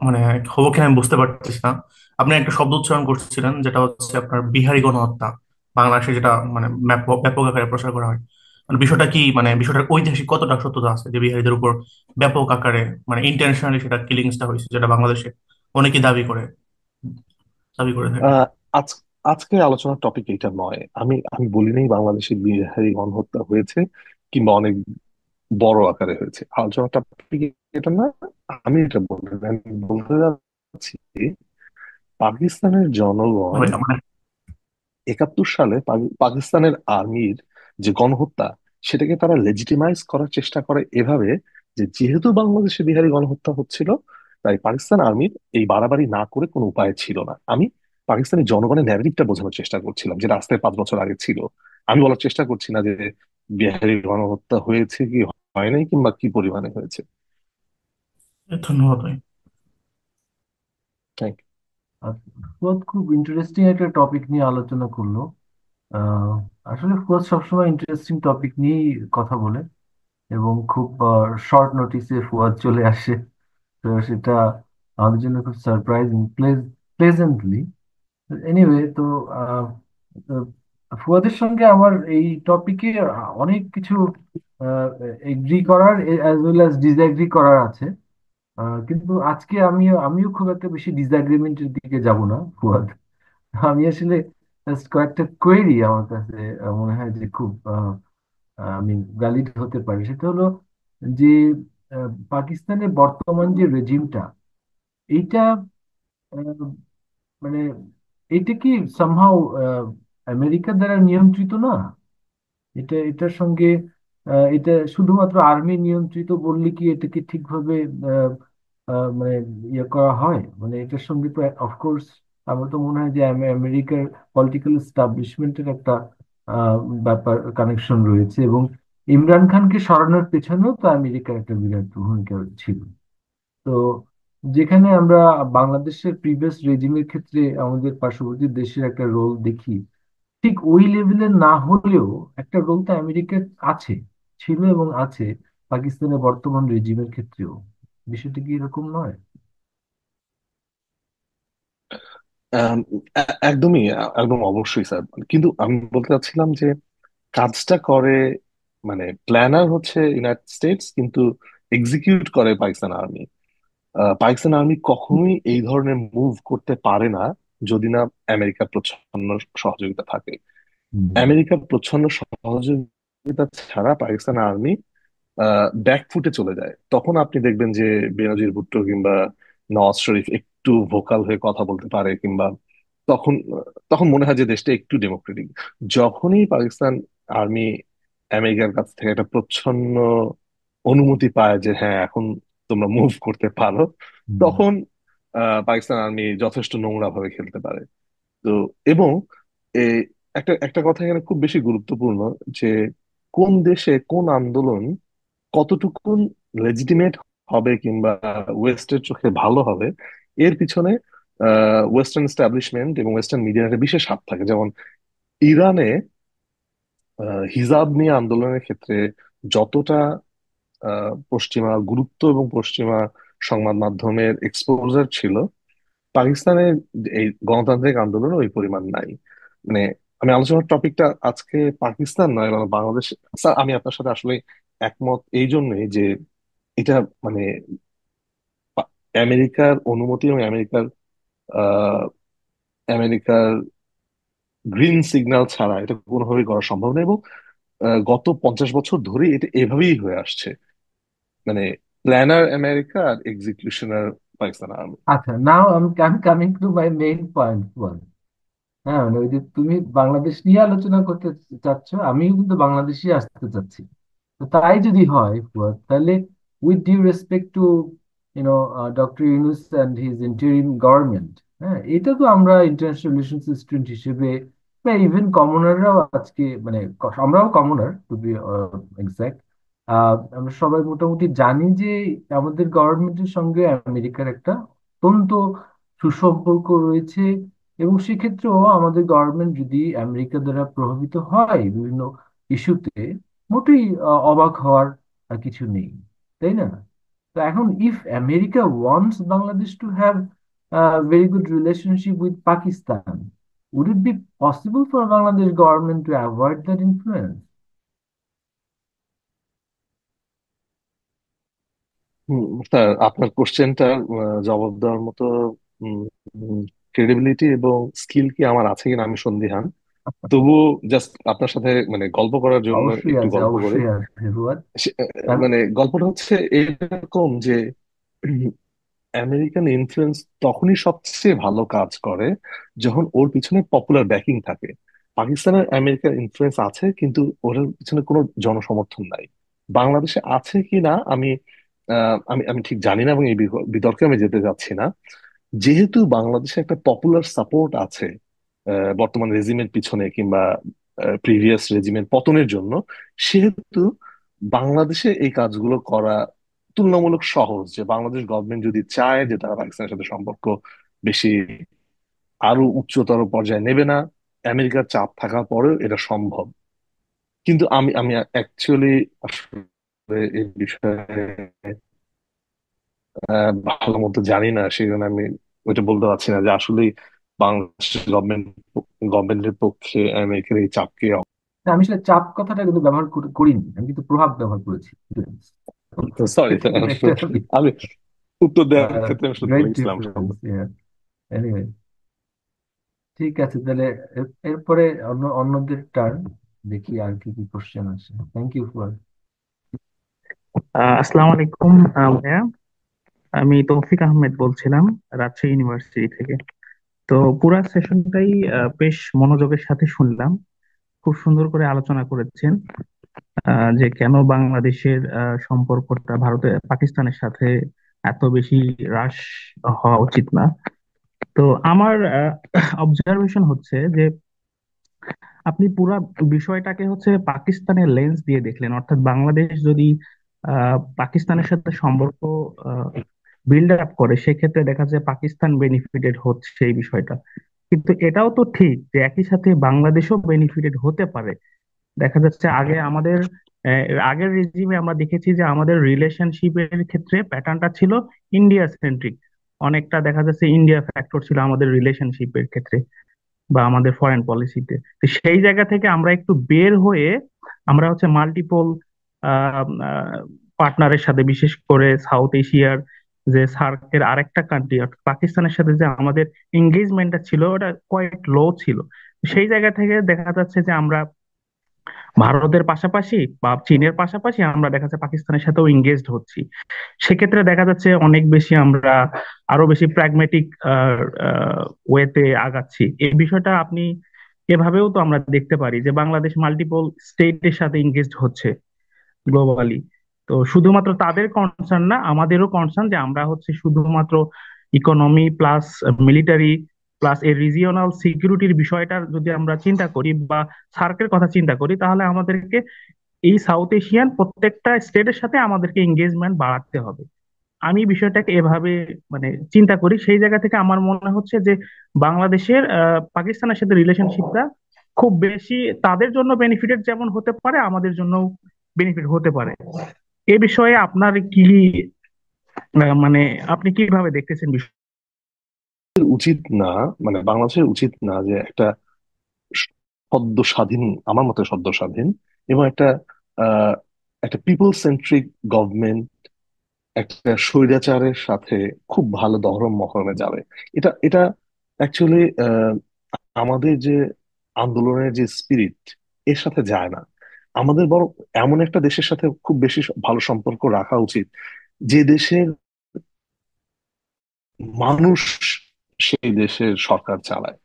B: মানে হবো কিনা আমি বুঝতে পারতেছি না। আপনি একটা শব্দ উচ্চারণ করছিলেন যেটা হচ্ছে আপনার বিহারি গণহত্যা, বাংলাদেশে যেটা মানে ব্যাপক ব্যাপক আকারে প্রচার করা হয়। মানে বিষয়টা কি, মানে বিষয়টার ঐতিহাসিক কতটা সত্যতা আছে যে বিহারিদের উপর ব্যাপক আকারে মানে ইন্টারন্যাশনালি সেটা কিলিংসটা হয়েছে, যেটা বাংলাদেশে অনেকে দাবি করে থাকে।
A: আহ আজ আজকে আলোচনার টপিক এটা নয়। আমি বলি নাই বাংলাদেশে বিহারি গণহত্যা হয়েছে কিংবা অনেক বড় আকারে হয়েছে, আলোচনার টপিক এটা না। আমি বলতে যাচ্ছি পাকিস্তানের জনগণ
B: ভাই, মানে
A: 71 সালে পাকিস্তানের আর্মির যে গণহত্যা, সেটাকে তারা লেজিটিমাইজ করার চেষ্টা করে এভাবে যে যেহেতু বাংলাদেশে বিহারি গণহত্যা হচ্ছিল, তাই পাকিস্তান আর্মির এই বাড়াবাড়ি না করে কোনো উপায় ছিল না। আমি পাকিস্তানি জনগণের ন্যারেটিভটা বোঝানোর চেষ্টা করছিলাম, যেটা আজ থেকে 5 বছর আগে ছিল। আমি বলার চেষ্টা করছি না যে বিহারি গণহত্যা হয়েছে কি হয় নাই কিংবা কি পরিমাণে হয়েছে।
B: ধন্যবাদ ভাই।
A: থ্যাংক
C: আর ফুয়াদ খুব ইন্টারেস্টিং একটা টপিক নিয়ে আলোচনা করলো। আহ, আসলে ফুয়াদ সবসময় ইন্টারেস্টিং টপিক নিয়েই কথা বলে, এবং খুব শর্ট নোটিসে ফুয়াদ চলে আসে। তো সেটা আমাদের জন্য খুব সারপ্রাইজিং, প্লেজেন্টলি। এনিওয়ে, তো আহ, ফুয়াদের সঙ্গে আমার এই টপিকে অনেক কিছু এগ্রি করার অ্যাজ ওয়েল অ্যাজ ডিসএগ্রি করার আছে। কিন্তু আজকে আমিও খুব একটা বেশি ডিসএগ্রিমেন্টের দিকে যাব না, ফুয়াদ। আমি আসলে just কয়েকটা কোয়েরি আমার কাছে মনে হয় যে খুব আমি ভ্যালিড হতে পারে। সেটা হলো যে পাকিস্তানের বর্তমান যে রেজিমটা, এইটা আহ, মানে এটা কি সামহাও আমেরিকা দ্বারা নিয়ন্ত্রিত না? এটার সঙ্গে এটা শুধুমাত্র আর্মি নিয়ন্ত্রিত বললে কি এটাকে ঠিকভাবে আহ, মানে ইয়ে করা হয়? মানে এটার সঙ্গে তো অফকোর্স আমার তো মনে হয় যে আমেরিকার পলিটিক্যাল এস্টাবলিশমেন্টের একটা আহ, ব্যাপার কানেকশন রয়েছে, এবং ইমরান খানকে সরানোর পেছনেও তো আমেরিকার একটা বিরাট ভূমিকা ছিল। তো যেখানে আমরা বাংলাদেশের প্রিভিয়াস রেজিমের ক্ষেত্রে আমাদের পার্শ্ববর্তী দেশের একটা রোল দেখি, ঠিক ওই লেভেলের না হলেও একটা রোল তো আমেরিকার আছে, ছিল এবং আছে পাকিস্তানের বর্তমান রেজিমের ক্ষেত্রেও। বিষয়টা কি এরকম নয়?
A: একদমই, একদম অবশ্যই স্যার। কিন্তু আমি বলতে চাচ্ছিলাম যে কাজটা করে, মানে প্ল্যানার হচ্ছে ইউনাইটেড স্টেটস, কিন্তু এক্সিকিউট করে পাকিস্তান আর্মি। পাকিস্তান আর্মি কখনোই এই ধরনের মুভ করতে পারে না যদি না আমেরিকার প্রচ্ছন্ন সহযোগিতা থাকে।
C: হুম।
A: আমেরিকার প্রচ্ছন্ন সহযোগিতা ছাড়া পাকিস্তান আর্মি ব্যাকফুটে চলে যায়। তখন আপনি দেখবেন যে বেনজির ভুট্টো কিংবা নওয়াজ শরীফ একটু ভোকাল হয়ে কথা বলতে পারে, কিংবা তখন তখন মনে হয় যে দেশটা একটু ডেমোক্রেটিক। যখনই পাকিস্তান আর্মি আমেরিকার কাছ থেকে একটা প্রচ্ছন্ন অনুমতি পায় যে হ্যাঁ এখন তোমরা মুভ করতে পারো,
C: হুম।
A: তখন পাকিস্তান আর্মি যথেষ্ট নোংরা ভাবে খেলতে পারে। তো এবং এই একটা একটা কথা এখানে খুব বেশি গুরুত্বপূর্ণ, যে কোন দেশে কোন আন্দোলন কতটুকুন লেজিটিমেট হবে কিংবা ওয়েস্টের চোখে ভালো হবে, এর পিছনে ওয়েস্টার্ন এস্টাবলিশমেন্ট এবং ওয়েস্টার্ন মিডিয়ার একটা বিশেষ হাত থাকে। যেমন ইরানে হিজাব নিয়ে আন্দোলনের ক্ষেত্রে যতটা পশ্চিমা গুরুত্ব এবং পশ্চিমা সংবাদ মাধ্যমের এক্সপোজার ছিল, পাকিস্তানের এই গণতান্ত্রিক আন্দোলনে ওই পরিমাণ নাই। মানে আমি আলোচনার টপিকটা আজকে পাকিস্তান নয়, বরং বাংলাদেশ। স্যার, আমি আপনার সাথে আসলে একমত এই জন্যই যে এটা মানে আমেরিকার অনুমতি এবং আহ আমেরিকার গ্রিন সিগন্যাল ছাড়া এটা কোনোভাবেই করা সম্ভব না। এবং গত 50 বছর ধরে এটা এভাবেই হয়ে আসছে, মানে প্ল্যানার আমেরিকা আর এক্সিকিউশনার পাকিস্তান আর্মি।
C: আচ্ছা, নাও আমি coming to my main point. হ্যাঁ, মানে ওই যে তুমি বাংলাদেশ নিয়ে আলোচনা করতে চাচ্ছ, আমিও কিন্তু বাংলাদেশই আসতে চাচ্ছি। তো তাই যদি হয় ফুয়াদ, তাহলে with due respect to doctor Yunus and his interim government. হ্যাঁ, এটা তো আমরা ইন্টারন্যাশনাল রিলেশনস স্টুডেন্ট হিসেবে বা ইভেন কমনাররাও আজকে মানে আমরাও কমনার টু বি এক্সাক্ট, আমরা সবাই মোটামুটি জানি যে আমাদের গভর্নমেন্টের সঙ্গে আমেরিকার একটা অত্যন্ত সুসম্পর্ক রয়েছে। এবং সেক্ষেত্রেও আমাদের গভর্নমেন্ট যদি আমেরিকা দ্বারা প্রভাবিত হয় বিভিন্ন ইস্যুতে, মোটেই অবাক হওয়ার কিছু নেই, তাই না? তো এখন if America wants Bangladesh to have very good relationship with Pakistan, would it be possible for Bangladesh government to avoid that influence?
A: Sir, আপনার কোশ্চেনটা জবাব দেওয়ার মতো ক্রেডিবিলিটি এবং স্কিল কি আমার আছে কিনা আমি সন্দিহান। তবুও জাস্ট আপনার সাথে মানে গল্প করার জন্য
C: অবশ্যই
A: একটু
C: আছে,
A: গল্প করি।
C: অবশ্যই আছে ফুয়াদ। কারণ
A: মানে গল্পটা হচ্ছে এরকম যে আমেরিকান ইনফ্লুয়েন্স তখনই সবচেয়ে ভালো কাজ করে যখন ওর পিছনে পপুলার ব্যাকিং থাকে। পাকিস্তানের আমেরিকার ইনফ্লুয়েন্স আছে, কিন্তু ওর পিছনে কোনো জনসমর্থন নাই। বাংলাদেশে আছে কি না আমি আমি আমি ঠিক জানি না, এবং এই বিতর্কে আমি যেতে যাচ্ছি না। যেহেতু বাংলাদেশে একটা পপুলার সাপোর্ট আছে বর্তমান রেজিমের পিছনে কিংবা প্রিভিয়াস রেজিমের পতনের জন্য, সেহেতু বাংলাদেশে এই কাজগুলো করা তুলনামূলক সহজ। যে বাংলাদেশ গভর্নমেন্ট যদি চায় যে তারা পাকিস্তানের সাথে সম্পর্ক বেশি আরো উচ্চতর পর্যায়ে নেবে না, আমেরিকার চাপ থাকার পরেও এটা সম্ভব। কিন্তু আমি আমি অ্যাকচুয়ালি আসলে এই বিষয়ে ভালো মতো জানি না, সেই জন্য আমি ওইটা বলতে পারছি না যে আসলে বাংলাদেশ গভর্নমেন্টের পক্ষে আমেরিকার এই চাপকে।
C: না, আমি সেটা চাপ কথাটা কিন্তু ব্যবহার করিনি, আমি কিন্তু প্রভাব ব্যবহার করেছি।
A: সরি,
C: এটা
A: আমি উত্তর দেওয়ার ক্ষেত্রে আমি আসলে
C: গ্রেট
A: ভুলে গেছিলাম
C: ডিফারেন্স।
A: সম্ভবত।
C: এনিওয়ে, ঠিক আছে তাহলে। এরপরে অন্যদের টার্ন, দেখি আর কি কি কোশ্চেন আসে। Thank you for.
D: আসসালামু আলাইকুম ভাইয়া। আমি তৌফিক আহমেদ বলছিলাম রাজশাহী ইউনিভার্সিটি থেকে। তো পুরা সেশনটাই বেশ মনোযোগের সাথে শুনলাম। খুব সুন্দর করে আলোচনা করেছেন যে কেন বাংলাদেশের সম্পর্কটা পাকিস্তানের সাথে এত বেশি হ্রাস হওয়া উচিত না। তো আমার অবজারভেশন হচ্ছে যে আপনি পুরা বিষয়টাকে হচ্ছে পাকিস্তানের লেন্স দিয়ে দেখলেন, অর্থাৎ বাংলাদেশ যদি পাকিস্তানের সাথে সম্পর্ক বিল্ড আপ করে, সেক্ষেত্রে দেখা যায় পাকিস্তান বেনিফিটেড হচ্ছে এই বিষয়টা। কিন্তু এটাও তো ঠিক যে একই সাথে বাংলাদেশও বেনিফিটেড হতে পারে। দেখা যাচ্ছে আগের রেজিমে আমরা দেখেছি যে আমাদের রিলেশনশিপের ক্ষেত্রে প্যাটার্নটা ছিল ইন্ডিয়া সেন্ট্রিক। অনেকটা দেখা যাচ্ছে ইন্ডিয়া ফ্যাক্টর ছিল আমাদের রিলেশনশিপের ক্ষেত্রে বা আমাদের ফরেন পলিসিতে। তো সেই জায়গা থেকে আমরা একটু বের হয়ে আমরা হচ্ছে মাল্টিপল পার্টনারের সাথে, বিশেষ করে সাউথ এশিয়ার যে সার্কের আরেকটা কান্ট্রি পাকিস্তানের সাথে যে আমাদের এঙ্গেজমেন্টটা ছিল ওটা কোয়াইট লো ছিল। সেই জায়গা থেকে দেখা যাচ্ছে যে আমরা ভারতের পাশাপাশি বা চীনের পাশাপাশি আমরা দেখা যাচ্ছে পাকিস্তানের সাথেও এঙ্গেজড হচ্ছি। সেক্ষেত্রে দেখা যাচ্ছে অনেক বেশি আমরা আরো বেশি প্র্যাগমেটিক ওয়েতে আগাচ্ছি। এই বিষয়টা আপনি এভাবেও তো আমরা দেখতে পারি যে বাংলাদেশ মাল্টিপল স্টেটের সাথে এঙ্গেজড হচ্ছে গ্লোবালি। তো শুধুমাত্র তাদের কনসার্ন না, আমাদেরও কনসার্ন যে আমরা হচ্ছে শুধুমাত্র ইকোনমি প্লাস মিলিটারি প্লাস এই রিজিওনাল সিকিউরিটির বিষয়টা যদি আমরা চিন্তা করি বা সার্কের কথা চিন্তা করি, তাহলে আমাদেরকে এই সাউথ এশিয়ান প্রত্যেকটা স্টেটের সাথে আমাদেরকে এঙ্গেজমেন্ট বাড়াতে হবে। আমি বিষয়টাকে এভাবে মানে চিন্তা করি। সেই জায়গা থেকে আমার মনে হচ্ছে যে বাংলাদেশের পাকিস্তানের সাথে রিলেশনশিপটা খুব বেশি তাদের জন্য বেনিফিটেড যেমন হতে পারে, আমাদের জন্য বেনিফিট হতে পারে। এ বিষয়ে আপনার কি মানে আপনি কিভাবে দেখতেছেন বিষয়?
A: উচিত না, মানে বাংলাদেশের উচিত না যে একটা সদ্য স্বাধীন, আমার মতে সদ্য স্বাধীন এবং আহ একটা পিপল সেন্ট্রিক গভর্নমেন্ট একটা স্বৈরাচারের সাথে খুব ভালো দহরম মহরমে যাবে। এটা এটা অ্যাকচুয়ালি আমাদের যে আন্দোলনের যে স্পিরিট, এর সাথে যায় না। আমাদের বরং এমন একটা দেশের সাথে খুব বেশি ভালো সম্পর্ক রাখা উচিত যে দেশের মানুষ সেই দেশের সরকার চালায়।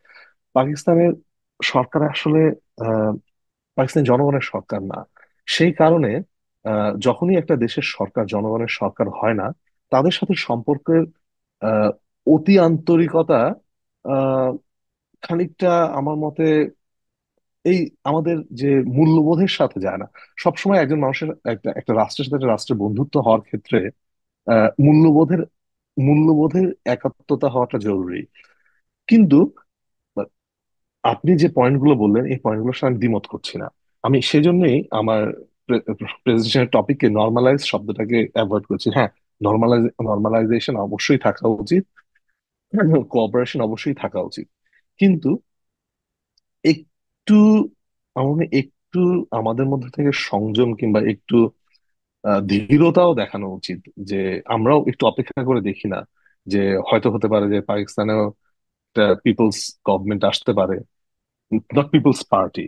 A: পাকিস্তানের সরকার আসলে আহ পাকিস্তান জনগণের সরকার না। সেই কারণে যখনই একটা দেশের সরকার জনগণের সরকার হয় না, তাদের সাথে সম্পর্কের আহ অতি আন্তরিকতা আহ খানিকটা আমার মতে এই আমাদের যে মূল্যবোধের সাথে যায় না। সবসময় একজন মানুষের একটা একটা রাষ্ট্রের সাথে একটা রাষ্ট্রের বন্ধুত্ব হওয়ার ক্ষেত্রে মূল্যবোধের মূল্যবোধের একাত্মতা হওয়াটা জরুরি। কিন্তু আপনি যে পয়েন্টগুলো বললেন এই পয়েন্টগুলোর সাথে আমি দ্বিমত করছি না। আমি সেজন্যই আমার প্রেজেন্টেশনের টপিককে নর্মালাইজ শব্দটাকে অ্যাভয়েড করছি। হ্যাঁ, নর্মালাইজেশন অবশ্যই থাকা উচিত, কোঅপারেশন অবশ্যই থাকা উচিত, কিন্তু একটু আমার মনে হয় একটু আমাদের মধ্যে থেকে সংযম কিংবা একটু ধীরতাও দেখানো উচিত। যে আমরাও একটু অপেক্ষা করে দেখি না যে হয়তো হতে পারে যে পাকিস্তানেও একটা পিপলস গভর্নমেন্ট আসতে পারে, নট পিপলস পার্টি,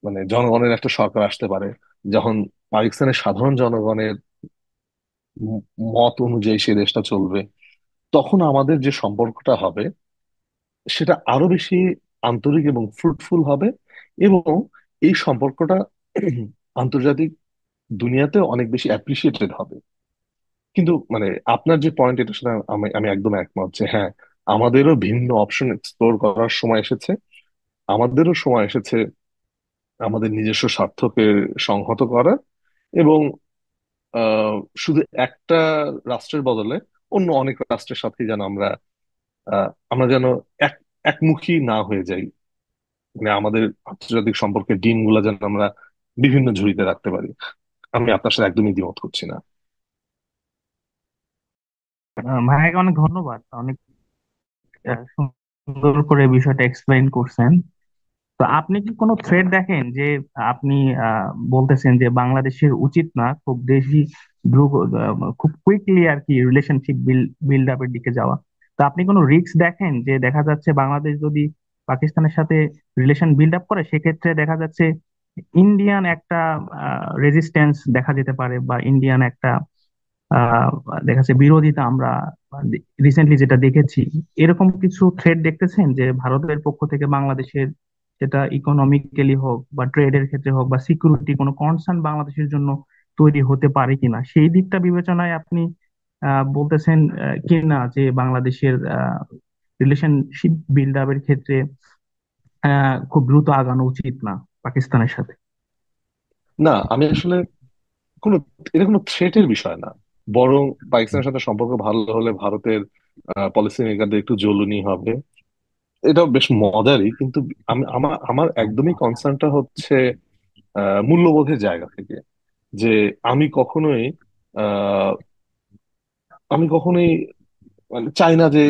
A: মানে জনগণের একটা সরকার আসতে পারে। যখন পাকিস্তানের সাধারণ জনগণের ম- মত অনুযায়ী সে দেশটা চলবে, তখন আমাদের যে সম্পর্কটা হবে সেটা আরো বেশি আন্তরিক এবং ফ্রুটফুল হবে। এবং এই সম্পর্কটা আন্তর্জাতিক দুনিয়াতে অনেক বেশি অ্যাপ্রিসিয়েটেড হবে। কিন্তু মানে আপনার যে পয়েন্ট, এটার সাথে আমি আমি একদম একমত যে হ্যাঁ, আমাদেরও ভিন্ন অপশন এক্সপ্লোর করার সময় এসেছে। আমাদেরও সময় এসেছে আমাদের নিজস্ব স্বার্থকে সংহত করা, এবং আহ, শুধু একটা রাষ্ট্রের বদলে অন্য অনেক রাষ্ট্রের সাথে যেন আমরা যেন এক একমুখী না হয়ে যাই। মানে আমাদের আন্তর্জাতিক সম্পর্কের ডিমগুলো যেন আমরা বিভিন্ন ঝুড়িতে রাখতে পারি। আমি আপনার সাথে একদমই দ্বিমত করছি না।
D: ভাইয়াকে অনেক ধন্যবাদ, অনেক সুন্দর করে বিষয়টা এক্সপ্লেইন করছেন। তো আপনি কি কোনো থ্রেড দেখেন যে আপনি বলতেছেন যে বাংলাদেশের উচিত না খুব বেশি দ্রুত খুব কুইকলি আর কি রিলেশনশিপ বিল্ড আপের দিকে যাওয়া? তো আপনি কোনো রিস্ক দেখেন যে দেখা যাচ্ছে বাংলাদেশ যদি পাকিস্তানের সাথে রিলেশন বিল্ড আপ করে সেক্ষেত্রে দেখা যাচ্ছে ইন্ডিয়ান একটা রেজিস্ট্যান্স দেখা যেতে পারে, বা ইন্ডিয়ান একটা আহ দেখা যাচ্ছে বিরোধিতা আমরা রিসেন্টলি যেটা দেখেছি, এরকম কিছু থ্রেট দেখতেছেন যে ভারতের পক্ষ থেকে বাংলাদেশের, সেটা ইকোনমিক্যালি হোক বা ট্রেডের ক্ষেত্রে হোক বা সিকিউরিটি কোনো কনসার্ন বাংলাদেশের জন্য তৈরি হতে পারে কিনা, সেই দিকটা বিবেচনায় আপনি বলতেছেন কিনা যে বাংলাদেশের রিলেশনশিপ বিল্ড আপের ক্ষেত্রে খুব দ্রুত আগানো উচিত না পাকিস্তানের সাথে?
A: না, আমি আসলে কোনো এটা কোনো থ্রেটের বিষয় না। বরং পাকিস্তানের সাথে সম্পর্ক ভালো হলে ভারতের পলিসি মেকারদের একটু জ্বলুনি হবে। এটাও বেশ মজারই, কিন্তু আমি আমার আমার একদমই কনসার্নটা হচ্ছে মূল্যবোধের জায়গা থেকে। যে আমি কখনোই আহ আমি কখনোই মানে চাই না যে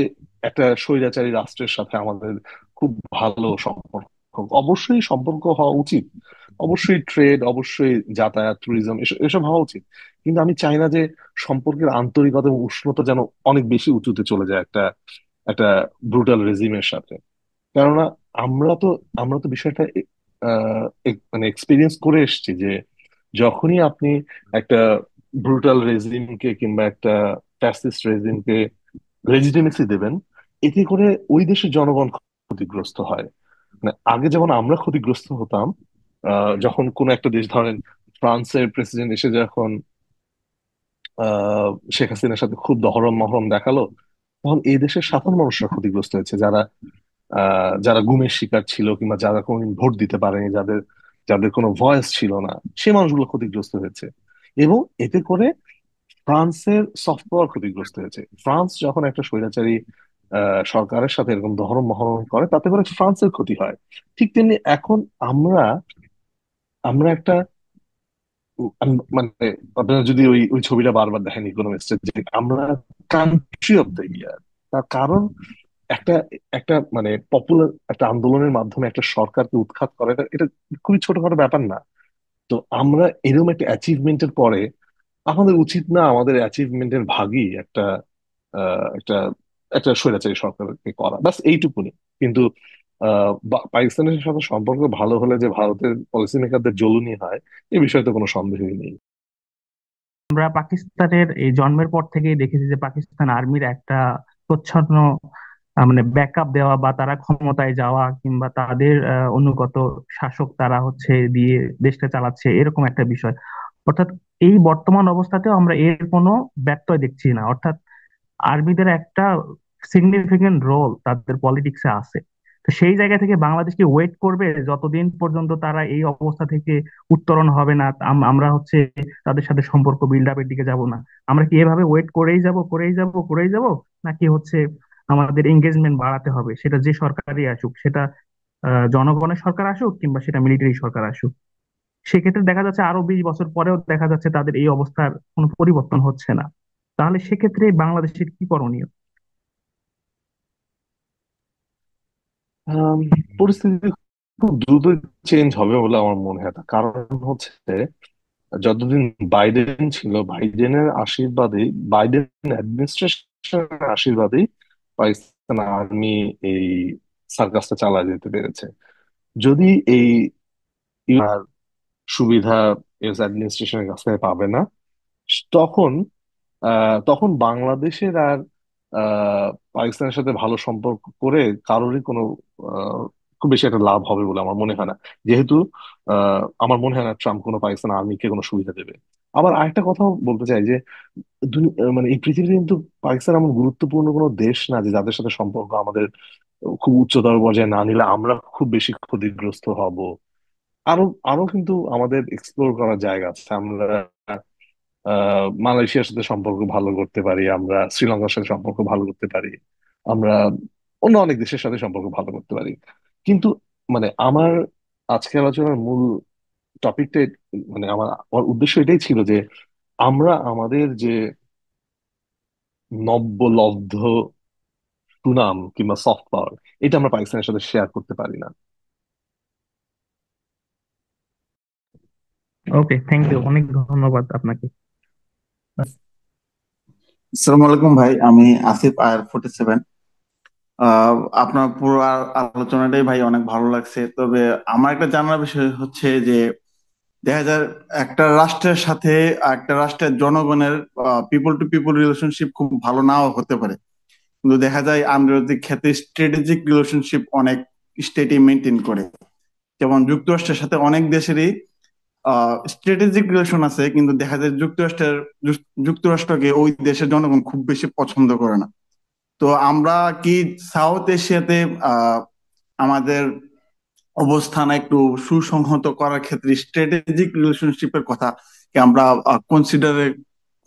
A: একটা স্বৈরাচারী রাষ্ট্রের সাথে আমাদের খুব ভালো সম্পর্ক হোক। অবশ্যই সম্পর্ক হওয়া উচিত, অবশ্যই ট্রেড, অবশ্যই যাতায়াত, ট্যুরিজম, এসব এসব হওয়া উচিত। কিন্তু আমি চাই না যে সম্পর্কের আন্তরিকতা এবং উষ্ণতা যেন অনেক বেশি উঁচুতে চলে যায় একটা একটা ব্রুটাল রেজিমের সাথে। কেননা আমরা তো আমরা তো বিষয়টা মানে এক্সপিরিয়েন্স করে এসেছি যে যখনই আপনি একটা ব্রুটাল রেজিমকে কিংবা একটা ফ্যাসিস্ট রেজিমকে লেজিটিমেসি দেবেন, এতে করে ওই দেশের জনগণ ক্ষতিগ্রস্ত হয়। মানে আগে যেমন আমরা ক্ষতিগ্রস্ত হতাম যখন কোন একটা দেশ, ধরেন ফ্রান্সের প্রেসিডেন্ট এসে যখন আহ শেখ হাসিনার সাথে খুব দহরম মহরম দেখালো, তখন এই দেশের সাধারণ মানুষরা ক্ষতিগ্রস্ত হয়েছে, যারা যারা গুমের শিকার ছিল কিংবা যারা কোনোদিন ভোট দিতে পারেনি, যাদের যাদের কোনো ভয়েস ছিল না, সে মানুষগুলো ক্ষতিগ্রস্ত হয়েছে। এবং এতে করে ফ্রান্সের সফট পাওয়ার ক্ষতিগ্রস্ত হয়েছে। ফ্রান্স যখন একটা স্বৈরাচারী সরকারের সাথে এরকম দহরম মহরম করে, তাতে করে ফ্রান্সের ক্ষতি হয়। ঠিক তেমনি এখন আমরা আমরা একটা মানে আপনারা যদি ওই ওই ছবিটা বারবার দেখেন ইকোনমিক্সের, যে আমরা কান্ট্রি অফ দ্য ইয়ার। তার কারণ একটা একটা মানে পপুলার একটা আন্দোলনের মাধ্যমে একটা সরকারকে উৎখাত করা, এটা এটা খুবই ছোটখাটো ব্যাপার না। তো আমরা এরকম একটা অ্যাচিভমেন্টের পরে আমাদের উচিত না আমাদের অ্যাচিভমেন্টের ভাগই একটা একটা একটা স্বৈরাচারী সরকারকে করা, বাস এইটুকুনি। কিন্তু পাকিস্তানের সাথে সম্পর্ক ভালো হলে যে ভারতের পলিসি মেকারদের জ্বলুনি হয়, এই বিষয়ে তো কোনো সন্দেহই নেই।
D: আমরা পাকিস্তানের এই জন্মের পর থেকেই দেখেছি যে পাকিস্তান আর্মির একটা প্রচ্ছন্ন মানে ব্যাকআপ দেওয়া বা তারা ক্ষমতায় যাওয়া কিংবা তাদের অনুগত শাসক তারা হচ্ছে দিয়ে দেশটা চালাচ্ছে, এরকম একটা বিষয়। অর্থাৎ এই বর্তমান অবস্থাতেও আমরা এর কোনো ব্যত্যয় দেখছি না। অর্থাৎ আর্মিদের একটা সিগনিফিকেন্ট রোল তাদের পলিটিক্সে আছে। তো সেই জায়গা থেকে বাংলাদেশ কি ওয়েট করবে যতদিন পর্যন্ত তারা এই অবস্থা থেকে উত্তরণ হবে না? আমরা হচ্ছে তাদের সাথে সম্পর্ক বিল্ড আপের দিকে যাব না? আমরা কি এভাবে ওয়েট করেই যাব নাকি হচ্ছে আমাদের এঙ্গেজমেন্ট বাড়াতে হবে? সেটা যে সরকারই আসুক, সেটা জনগণের সরকার আসুক কিংবা সেটা মিলিটারি সরকার আসুক, সেক্ষেত্রে দেখা যাচ্ছে আরো 20 বছর পরেও দেখা যাচ্ছে তাদের এই অবস্থার কোনো পরিবর্তন হচ্ছে না। তাহলে সেক্ষেত্রে বাংলাদেশের কি করণীয়?
A: আম, পরিস্থিতি খুব দ্রুত চেঞ্জ হবে বলে আমার মনে হয় না। কারণ হচ্ছে যতদিন বাইডেন ছিল, বাইডেনের আশীর্বাদে, বাইডেন অ্যাডমিনিস্ট্রেশনের আশীর্বাদেই পাকিস্তান আর্মি এই সার্কাসটা চালায় যেতে পেরেছে। যদি এই আর সুবিধা ইউএস অ্যাডমিনিস্ট্রেশনের কাছ থেকে পাবে না, তখন তখন বাংলাদেশের আর আহ, পাকিস্তানের সাথে ভালো সম্পর্ক করে কারোরই কোনো আহ, খুব বেশি একটা লাভ হবে বলে আমার মনে হয় না। যেহেতু আমার মনে হয় না ট্রাম্প কোনো পাকিস্তান আর্মিকে কোনো সুবিধা দেবে। আবার আরেকটা কথা বলতে চাই যে মানে এই পৃথিবীতে কিন্তু পাকিস্তান এমন গুরুত্বপূর্ণ কোনো দেশ না যে যাদের সাথে সম্পর্ক আমাদের খুব উচ্চতর পর্যায়ে না নিলে আমরা খুব বেশি ক্ষতিগ্রস্ত হব। আরো আরো কিন্তু আমাদের এক্সপ্লোর করার জায়গা আছে। আমরা মালয়েশিয়ার সাথে সম্পর্ক ভালো করতে পারি, আমরা শ্রীলঙ্কার সাথে সম্পর্ক ভালো করতে পারি, আমরা অন্য অনেক দেশের সাথে সম্পর্ক ভালো করতে পারি। কিন্তু মানে আমার আজকে আলোচনার মূল টপিকটা, মানে আমার আমার উদ্দেশ্য এটাই ছিল যে আমরা আমাদের যে নব্যলব্ধ সুনাম কিংবা সফট পাওয়ার, এটা আমরা পাকিস্তানের সাথে শেয়ার করতে পারি না।
D: ওকে, থ্যাংক ইউ, অনেক ধন্যবাদ আপনাকে।
E: আসসালামু আলাইকুম ভাই, আমি আসিফ আর 47। আপনার পুরো আলোচনাটাই ভাই অনেক ভালো লাগছে। তবে আমার একটা জানার বিষয় হচ্ছে যে দেখা যায় একটা রাষ্ট্রের সাথে একটা রাষ্ট্রের জনগণের পিপল টু পিপল রিলেশনশিপ খুব ভালো নাও হতে পারে, কিন্তু দেখা যায় আন্তর্জাতিক ক্ষেত্রে স্ট্র্যাটেজিক রিলেশনশিপ অনেক স্টেটই মেনটেন করে। যেমন যুক্তরাষ্ট্রের সাথে অনেক দেশেরই স্ট্র্যাটেজিক রিলেশন আছে, কিন্তু দেখা যায় যুক্তরাষ্ট্রকে ওই দেশের জনগণ খুব বেশি পছন্দ করে না। তো আমরা কি সাউথ এশিয়াতে আহ আমাদের অবস্থান একটু সুসংহত করার ক্ষেত্রে স্ট্র্যাটেজিক রিলেশনশিপের কথা কি আমরা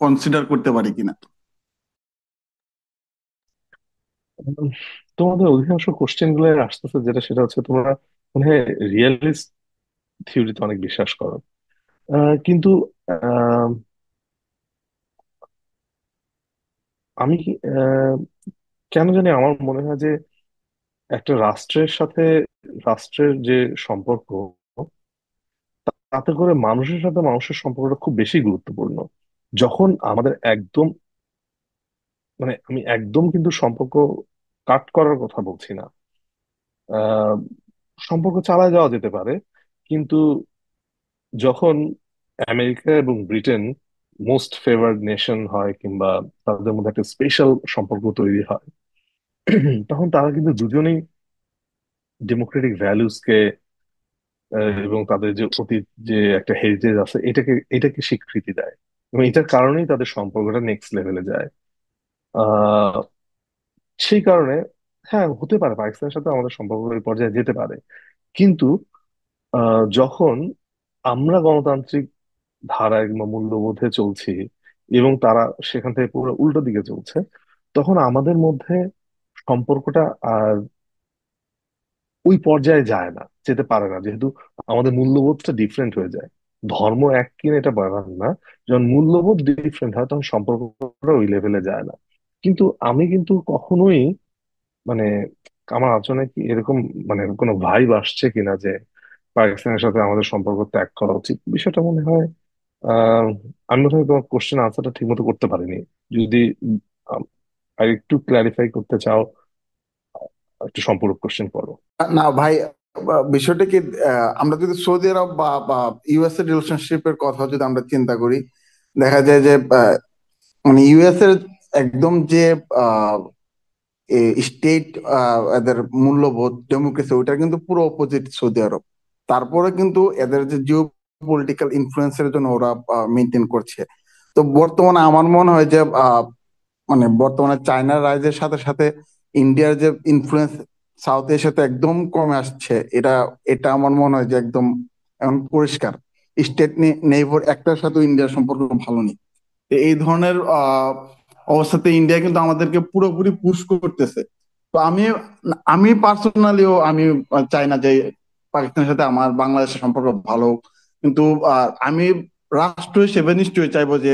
E: কনসিডার করতে পারি কিনা?
A: উম, তোমাদের অধিকাংশ কোশ্চেন গুলো আসতেছে যেটা, সেটা হচ্ছে তোমরা মনে হয় রিয়েলিস্ট থিওরিতে অনেক বিশ্বাস করো। কিন্তু আহ, আমি আহ, কেন জানি আমার মনে হয় যে একটা রাষ্ট্রের সাথে রাষ্ট্রের যে সম্পর্ক, তাতে করে মানুষের সাথে মানুষের সম্পর্কটা খুব বেশি গুরুত্বপূর্ণ। যখন আমাদের একদম, মানে আমি একদম কিন্তু সম্পর্ক কাট করার কথা বলছি না, আহ সম্পর্ক চালায় যাওয়া যেতে পারে, কিন্তু যখন আমেরিকা এবং ব্রিটেন মোস্ট ফেভার্ড নেশন হয় কিংবা তাদের মধ্যে একটা স্পেশাল সম্পর্ক তৈরি হয়, তখন তারা কিন্তু দুজনেই ডেমোক্রেটিক ভ্যালুস কে এবং তাদের যে অতীত যে একটা হেরিটেজ আছে এটাকে স্বীকৃতি দেয়, এবং এটার কারণেই তাদের সম্পর্কটা নেক্সট লেভেলে যায়। আহ সেই কারণে হ্যাঁ, হতে পারে পাকিস্তানের সাথে আমাদের সম্পর্ক এই পর্যায়ে যেতে পারে। কিন্তু যখন আমরা গণতান্ত্রিক ধারায় কিংবা মূল্যবোধে চলছি এবং তারা সেখান থেকে পুরো উল্টো দিকে চলছে, তখন আমাদের মধ্যে সম্পর্কটা আর ওই পর্যায়ে যায় না, যেতে পারে না, যেহেতু আমাদের মূল্যবোধটা ডিফারেন্ট হয়ে যায়। ধর্ম এক কিনা এটা ব্যাপার না, যখন মূল্যবোধ ডিফারেন্ট হয় তখন সম্পর্কটা ওই লেভেলে যায় না। কিন্তু আমি কিন্তু কখনোই, মানে আমার আচরণে কি এরকম মানে কোনো ভাইব আসছে কিনা যে পাকিস্তানের সাথে আমাদের সম্পর্ক ত্যাগ করা উচিত, বিষয়টা মনে হয় আহ আমি মনে হয় তোমার কোশ্চেন আনসারটা ঠিক মতো করতে পারিনি। যদি আম, আর একটু ক্লারিফাই করতে চাও, একটু সম্পূরক কোশ্চেন করো।
E: না ভাই, বিষয়টা কি, আমরা যদি সৌদি আরব বা ইউএস এর রিলেশনশিপের কথা যদি আমরা চিন্তা করি, দেখা যায় যে মানে ইউএস এর একদম যে স্টেট এদের মূল্যবোধ ডেমোক্রেসি ওইটা কিন্তু পুরো অপোজিট সৌদি আরব। তারপরে কিন্তু এদের যে জিও পলিটিক্যাল ইনফ্লুয়েন্সের জন্য ওরা মেনটেন করছে। তো বর্তমানে আমার মনে হয় যে মানে বর্তমানে চায়নার রাইজের সাথে সাথে ইন্ডিয়ার যে ইনফ্লুয়েন্স সাউথ এশিয়াতে একদম কমে আসছে, এটা এটা আমার মনে হয় যে একদম এখন পরিষ্কার। স্টেট নেইবার একটার সাথে ইন্ডিয়ার সম্পর্ক ভালো নেই। তো এই ধরনের অবস্থাতে ইন্ডিয়া কিন্তু আমাদেরকে পুরোপুরি পুশ করতেছে। তো আমি আমি পার্সোনালিও আমি চাই না যে পাকিস্তানের সাথে আমার বাংলাদেশের সম্পর্ক ভালো হোক। কিন্তু আমি রাষ্ট্র হিসেবে নিশ্চয়ই চাইবো যে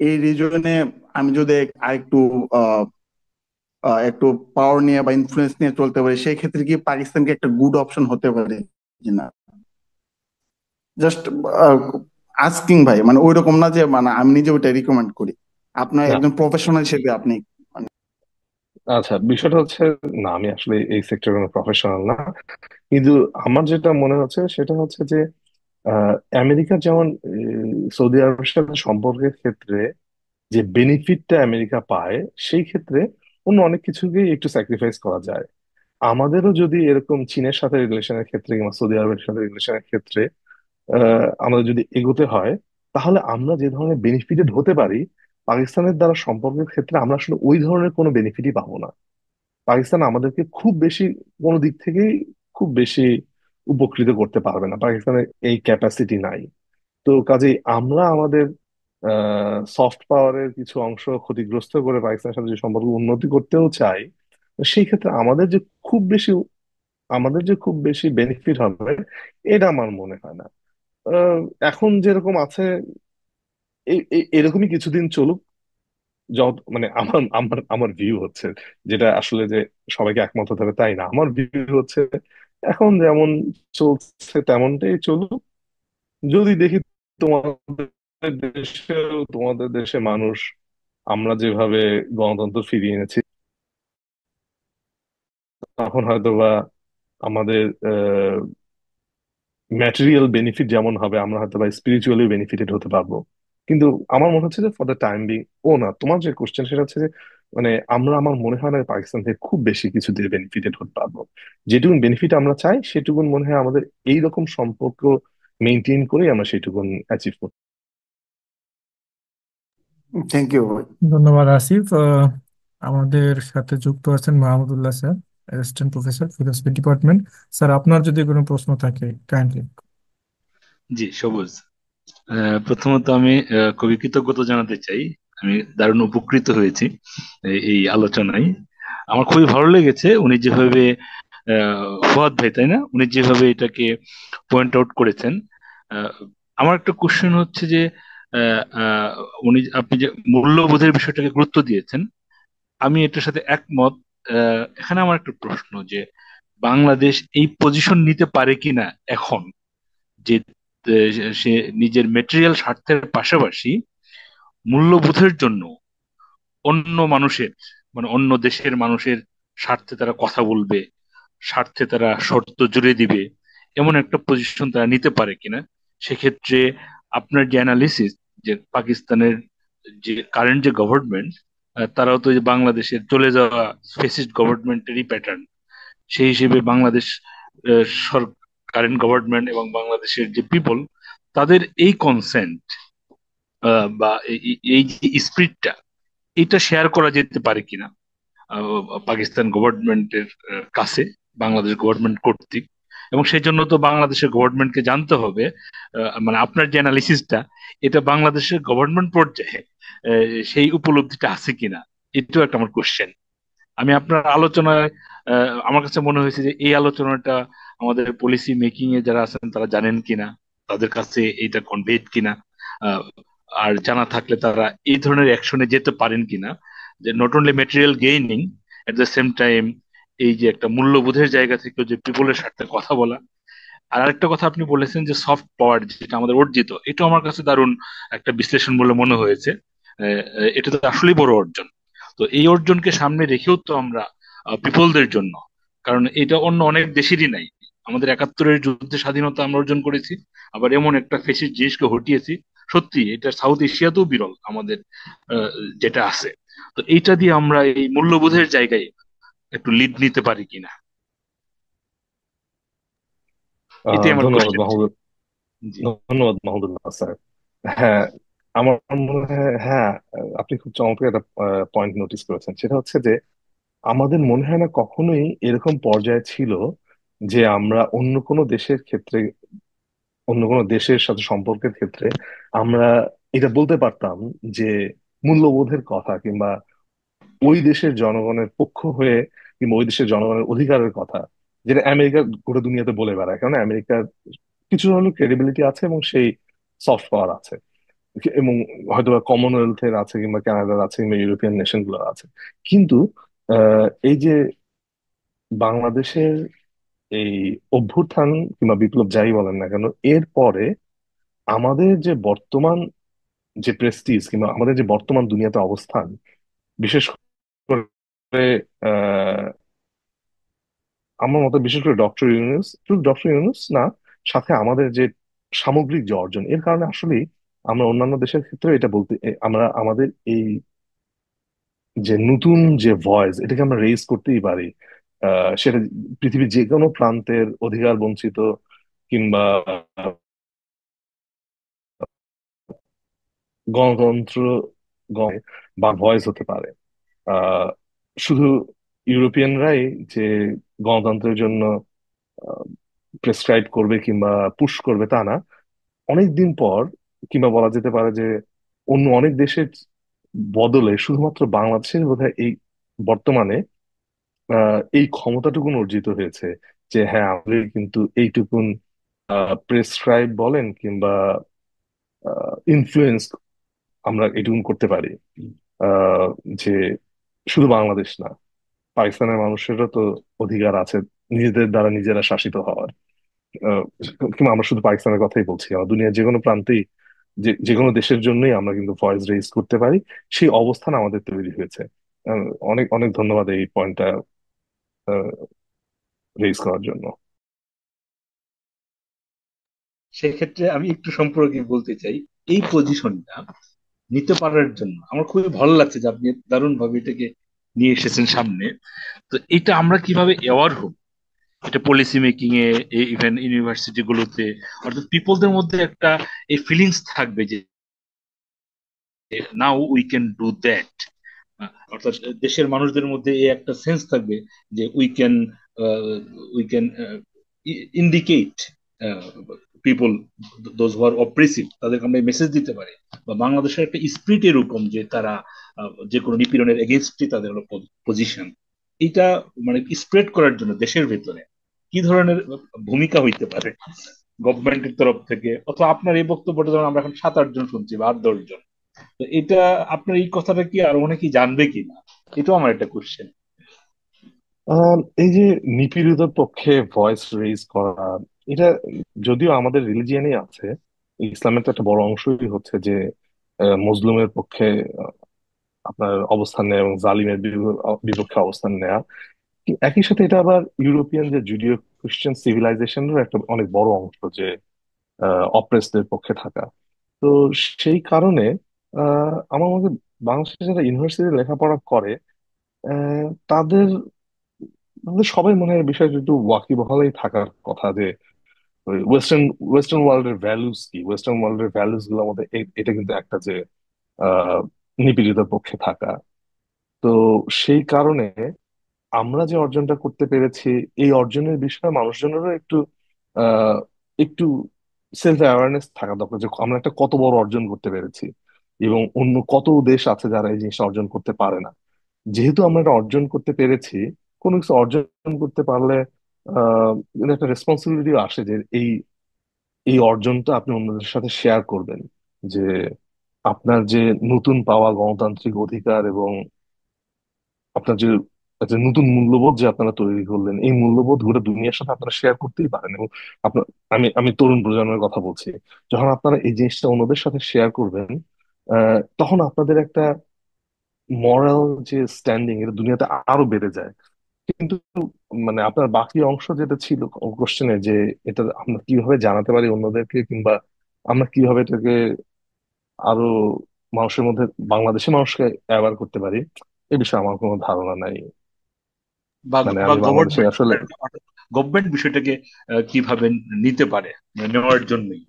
E: এই রিজনে আমি যদি আরেকটু আহ একটু পাওয়ার নিয়ে বা ইনফ্লুয়েন্স নিয়ে চলতে পারি, সেই ক্ষেত্রে কি পাকিস্তানকে একটা গুড অপশন হতে পারে কিনা। জাস্ট আস্কিং ভাই, মানে ওই রকম না যে মানে আমি নিজে ওইটা রিকমেন্ড করি। আপনার
A: না,
E: একজন প্রফেশনাল হিসেবে আপনি মানে।
A: আচ্ছা, বিষয়টা হচ্ছে, না আমি আসলে এই সেক্টরের কোনো প্রফেশনাল না, কিন্তু আমার যেটা মনে হচ্ছে সেটা হচ্ছে যে আহ, আমেরিকা যেমন সৌদি আরবের সাথে সম্পর্কের ক্ষেত্রে যে বেনিফিটটা আমেরিকা পায়, সেই ক্ষেত্রে অন্য অনেক কিছুকেই একটু স্যাক্রিফাইস করা যায়। আমাদেরও যদি এরকম চীনের সাথে রিলেশনের ক্ষেত্রে কিংবা সৌদি আরবের সাথে রিলেশনের ক্ষেত্রে আমাদের যদি এগোতে হয়, তাহলে আমরা যে ধরনের বেনিফিটেড হতে পারি, পাকিস্তানের দ্বারা সম্পর্কের ক্ষেত্রে আমরা আসলে ওই ধরনের কোনো বেনিফিটই পাবো না। পাকিস্তান আমাদেরকে খুব বেশি কোনো দিক থেকেই খুব বেশি উপকৃত করতে পারবে না, পাকিস্তানের এই ক্যাপাসিটি নাই। তো কাজেই আমরা আমাদের সফট পাওয়ারের কিছু অংশ ক্ষতিগ্রস্ত করে পাকিস্তানের সাথে যে সম্পর্ক উন্নতি করতেও চাই, তো সেই ক্ষেত্রে খুব বেশি আমাদের যে খুব বেশি বেনিফিট হবে, এটা আমার মনে হয় না। আহ, এখন যেরকম আছে এরকমই কিছুদিন চলুক। যত মানে আমার আমার আমার ভিউ হচ্ছে, যেটা আসলে যে সবাইকে একমত হতে হবে তাই না, আমার ভিউ হচ্ছে এখন যেমন চলছে তেমনটাই চলুক। যদি দেখি তোমাদের দেশে মানুষ আমরা যেভাবে গণতন্ত্র ফিরিয়ে এনেছি, তখন হয়তো বা আমাদের ম্যাটেরিয়াল বেনিফিট যেমন হবে, আমরা হয়তো বা স্পিরিচুয়ালি বেনিফিটেড হতে পারবো। কিন্তু আমার মনে হচ্ছে যে ফর দ্য টাইম বিং, ও না, তোমার যে কোশ্চেন সেটা হচ্ছে যে মানে আমার মনে হয় না পাকিস্তান থেকে খুব বেশি কিছু দিয়ে বেনিফিটেড হতে পারবো। যেটুকুন বেনিফিট আমরা চাই সেটুকুন মনে হয় আমাদের এইরকম সম্পর্ক মেনটেন করেই আমরা সেটুকুন অ্যাচিভ করতে।
E: থ্যাংক ইউ ভাই।
F: ধন্যবাদ আসিফ। আমাদের সাথে যুক্ত আছেন Mahmudullah sir, assistant professor philosophy department. Sir, আপনার যদি কোনো প্রশ্ন থাকে কাইন্ডলি।
G: জি, সবুজ। প্রথমত আমি খুবই কৃতজ্ঞতা জানাতে চাই। আমি দারুণ উপকৃত হয়েছি এই আলোচনায়। আমার খুবই ভালো লেগেছে উনি যেভাবে ফুয়াদ ভাই, তাই না, উনি যেভাবে এটাকে পয়েন্ট আউট করেছেন। আহ, আমার একটা কোশ্চেন হচ্ছে যে আপনি যে মূল্যবোধের বিষয়টাকে গুরুত্ব দিয়েছেন, আমি এটার সাথে একমত। এখানে আমার একটা প্রশ্ন যে বাংলাদেশ এই পজিশন নিতে পারে কিনা এখন, যে সে নিজের মেটেরিয়াল স্বার্থের পাশাপাশি মূল্যবোধের জন্য অন্য মানুষের, মানে অন্য দেশের মানুষের স্বার্থে তারা কথা বলবে, স্বার্থে তারা শর্ত জুড়ে দিবে, এমন একটা পজিশন তারা নিতে পারে কিনা। সেক্ষেত্রে আপনার যে অ্যানালিসিস, যে পাকিস্তানের যে কারেন্ট যে গভর্নমেন্ট, তারাও তো এই যে বাংলাদেশের চলে যাওয়া ফেসিস্ট গভর্নমেন্টেরই প্যাটার্ন, সেই হিসেবে বাংলাদেশ কারেন্ট গভর্নমেন্ট এবং বাংলাদেশের যে পিপল, তাদের এই কনসেন্ট বা এই যে স্পিরিটটা, এটা শেয়ার করা যেতে পারে কিনা পাকিস্তান গভর্নমেন্টের কাছে, বাংলাদেশ গভর্নমেন্ট কর্তৃক। এবং সেই জন্য তো বাংলাদেশের গভর্নমেন্টকে জানতে হবে, মানে আপনার যে অ্যানালিসিসটা, এটা বাংলাদেশের গভর্নমেন্ট পর্যায়ে সেই উপলব্ধিটা আছে কিনা, এটাও একটা আমার কোশ্চেন। আমি আপনার আলোচনায় আমার কাছে মনে হয়েছে যে এই আলোচনাটা আমাদের পলিসি মেকিং এ যারা আছেন তারা জানেন কিনা, তাদের কাছে এটা কনভেড কিনা, আহ, আর জানা থাকলে তারা এই ধরনের অ্যাকশনে যেতে পারেন কিনা, যে not only material gaining, at the same time এই যে একটা মূল্যবোধের জায়গা থেকে যে পিপলের সাথে কথা বলা। আর আরেকটা কথা আপনি বলেছেন যে সফট পাওয়ার যেটা আমাদের অর্জিত, এটা আমার কাছে দারুণ একটা বিশ্লেষণ বলে মনে হয়েছে। এটা তো আসলেই বড় অর্জন। তো এই অর্জনকে সামনে রেখেও তো আমরা পিপলদের জন্য, কারণ এটা অন্য অনেক দেশেরই নাই। আমাদের 71-এর যুদ্ধে স্বাধীনতা আমরা অর্জন করেছি, আবার এমন একটা ফেসিস্ট জিনিসকে হটিয়েছি। সত্যি এটা সাউথ এশিয়াতেও বিরল আমাদের আহ, যেটা আছে। তো এইটা দিয়ে আমরা এই মূল্যবোধের জায়গায় একটু লিড নিতে পারি কিনা, এটাই আমার
A: ধন্যবাদ
G: কোশ্চেন ছিল।
A: মাহমুদ।
G: জি।
A: ধন্যবাদ মাহমুদুল্লাহ স্যার। হ্যাঁ, আমার মনে হয়, হ্যাঁ, আপনি খুব চমৎকার একটা পয়েন্ট নোটিস করেছেন। সেটা হচ্ছে যে আমাদের মনে হয় না কখনোই এরকম পর্যায়ে ছিল যে আমরা অন্য কোনো দেশের সাথে সম্পর্কের ক্ষেত্রে আমরা এটা বলতে পারতাম যে মূল্যবোধের কথা, কিংবা ওই দেশের জনগণের পক্ষ হয়ে, কিংবা ওই দেশের জনগণের অধিকারের কথা, যেটা আমেরিকা গোটা দুনিয়াতে বলে বেড়ায়। কারণ আমেরিকার কিছু হলেও ক্রেডিবিলিটি আছে এবং সেই সফট পাওয়ার আছে, এবং হয়তো বা কমনওয়েলথের আছে, কিংবা কানাডার আছে, কিংবা ইউরোপিয়ান নেশন গুলোর আছে। কিন্তু এই যে বাংলাদেশের এই অভ্যুত্থান কিংবা বিপ্লব যাই বলেন না কেন, এর পরে আমাদের যে বর্তমান যে প্রেস্টিজ, কিংবা আমাদের যে বর্তমান দুনিয়াতে অবস্থান, বিশেষ করে আহ আমার মতে বিশেষ করে ডক্টর ইউনুস, শুধু ডক্টর ইউনুস না, সাথে আমাদের যে সামগ্রিক যে অর্জন, এর কারণে আসলে আমরা অন্যান্য দেশের ক্ষেত্রে এটা আমরা আমাদের এই যে নতুন যে ভয়েস, এটাকে আমরা রেইজ করতেই পারি। সেটা পৃথিবীর যে কোনো প্রান্তের অধিকার বঞ্চিত কিংবা গণতন্ত্র বা ভয়েস হতে পারে। আহ শুধু ইউরোপিয়ানরাই যে গণতন্ত্রের জন্য প্রেসক্রাইব করবে কিংবা পুশ করবে তা না। অনেক দিন পর, কিংবা বলা যেতে পারে যে অন্য অনেক দেশের বদলে শুধুমাত্র বাংলাদেশের বোধহয় এই বর্তমানে এই ক্ষমতাটুকুন অর্জিত হয়েছে যে হ্যাঁ, আমাদের কিন্তু এইটুকুন প্রেসক্রাইব বলেন কিংবা ইনফ্লুয়েন্স আমরা এটুকুন করতে পারি। আহ, যে শুধু বাংলাদেশ না, পাকিস্তানের মানুষেরও তো অধিকার আছে নিজেদের দ্বারা নিজেরা শাসিত হওয়ার। আহ, কিংবা আমরা শুধু পাকিস্তানের কথাই বলছি, আমরা দুনিয়ার যে কোনো প্রান্তেই যে যে কোনো দেশের জন্যই আমরা কিন্তু ভয়েস রেইজ করতে পারি। সেই অবস্থান আমাদের তৈরি হয়েছে। অনেক অনেক ধন্যবাদ এই পয়েন্টটা রেইজ করার জন্য।
G: সেক্ষেত্রে আমি একটু সম্পর্কে বলতে চাই, এই পজিশনটা নিতে পারার জন্য আমার খুবই ভালো লাগছে যে আপনি দারুণ ভাবে এটাকে নিয়ে এসেছেন সামনে। তো এটা আমরা কিভাবে অ্যাওয়ার হব, এটা পলিসি মেকিং এ, ইভেন ইউনিভার্সিটি গুলোতে, অর্থাৎ পিপলদের মধ্যে একটা এই ফিলিংস থাকবে যে now we can do that. অর্থাৎ দেশের মানুষদের মধ্যে এই একটা সেন্স থাকবে যে we can indicate people those who are oppressive, তাদেরকে আমরা মেসেজ দিতে পারি। বা বাংলাদেশের একটা স্পিরিট এরকম যে তারা যে কোনো নিপীড়নের এগেনস্টে তাদের হলো পজিশন। এটা মানে স্প্রেড করার জন্য দেশের ভেতরে কি ধরনের ভূমিকা হইতে পারে গভর্নমেন্টের তরফ থেকে, অথবা আপনার এই বক্তব্যটা যেমন আমরা এখন 7-8 জন শুনছি বা 8-10 জন, তো এটা আপনার এই কথাটা কি আর অনেকেই জানবে কিনা, এটাও আমার একটা কোশ্চেন।
A: এই যে নিপীড়িতের পক্ষে ভয়েস রেইজ করা, এটা যদিও আমাদের রিলিজিয়ানই আছে। ইসলামের তো একটা বড় অংশই হচ্ছে যে মজলুমের পক্ষে আপনার অবস্থান নেওয়া এবং জালিমের বিপক্ষে অবস্থান নেওয়া। একই সাথে এটা আবার ইউরোপিয়ান যে জুডিও খ্রিস্টান সিভিলাইজেশনের একটা অনেক বড় অংশ, যে অপ্রেসদের পক্ষে থাকা। তো সেই কারণে আমার মতে বাংলাদেশে যারা ইউনিভার্সিটি লেখাপড়া করে তাদের তাদের সবাই মনে হয় বিষয়টা একটু ওয়াকিবহালই থাকার কথা, যে ওয়েস্টার্ন ওয়েস্টার্ন ওয়ার্ল্ডের ভ্যালুস কি, ওয়েস্টার্ন ওয়ার্ল্ডের ভ্যালুস গুলোর মধ্যে এটা কিন্তু একটা, যে আহ নিপীড়িতের পক্ষে থাকা। তো সেই কারণে আমরা যে অর্জনটা করতে পেরেছি, এই অর্জনের বিষয়ে মানুষজনেরও আহ একটু সেলফ অ্যাওয়ারনেস থাকা দরকার, যে আমরা একটা কত বড় অর্জন করতে পেরেছি এবং অন্য কত দেশ আছে যারা এই জিনিসটা অর্জন করতে পারে না। যেহেতু আমরা এটা অর্জন করতে পেরেছি, কোনো কিছু অর্জন করতে পারলে কিন্তু একটা রেসপন্সিবিলিটি আসে যে এই এই অর্জনটা আপনি অন্যদের সাথে শেয়ার করবেন। যে আপনার যে নতুন পাওয়া গণতান্ত্রিক অধিকার এবং আপনার যে একটা নতুন মূল্যবোধ যে আপনারা তৈরি করলেন, এই মূল্যবোধ গোটা দুনিয়ার সাথে আপনারা শেয়ার করতেই পারেন। এবং আপনার, আমি তরুণ প্রজন্মের কথা বলছি, যখন আপনারা এই জিনিসটা অন্যদের সাথে শেয়ার করবেন, তখন আপনাদের একটা মরাল যে স্ট্যান্ডিং, এটা দুনিয়াতে আরো বেড়ে যায়। কিন্তু মানে আপনার বাকি অংশ যেটা ছিল কোশ্চেনে, যে এটা আমরা কিভাবে জানাতে পারি অন্যদেরকে, কিংবা আমরা কিভাবে এটাকে আরো মানুষের মধ্যে, বাংলাদেশের মানুষকে অ্যাওয়ার করতে পারি, এ বিষয়ে আমার কোনো ধারণা নাই।
G: বা
A: মানে
G: বা
A: আমি বাংলাদেশে
G: গভর্নমেন্ট
A: আসলে
G: গভর্নমেন্ট বিষয়টাকে কিভাবে নিতে পারে, মানে নেওয়ার জন্যই।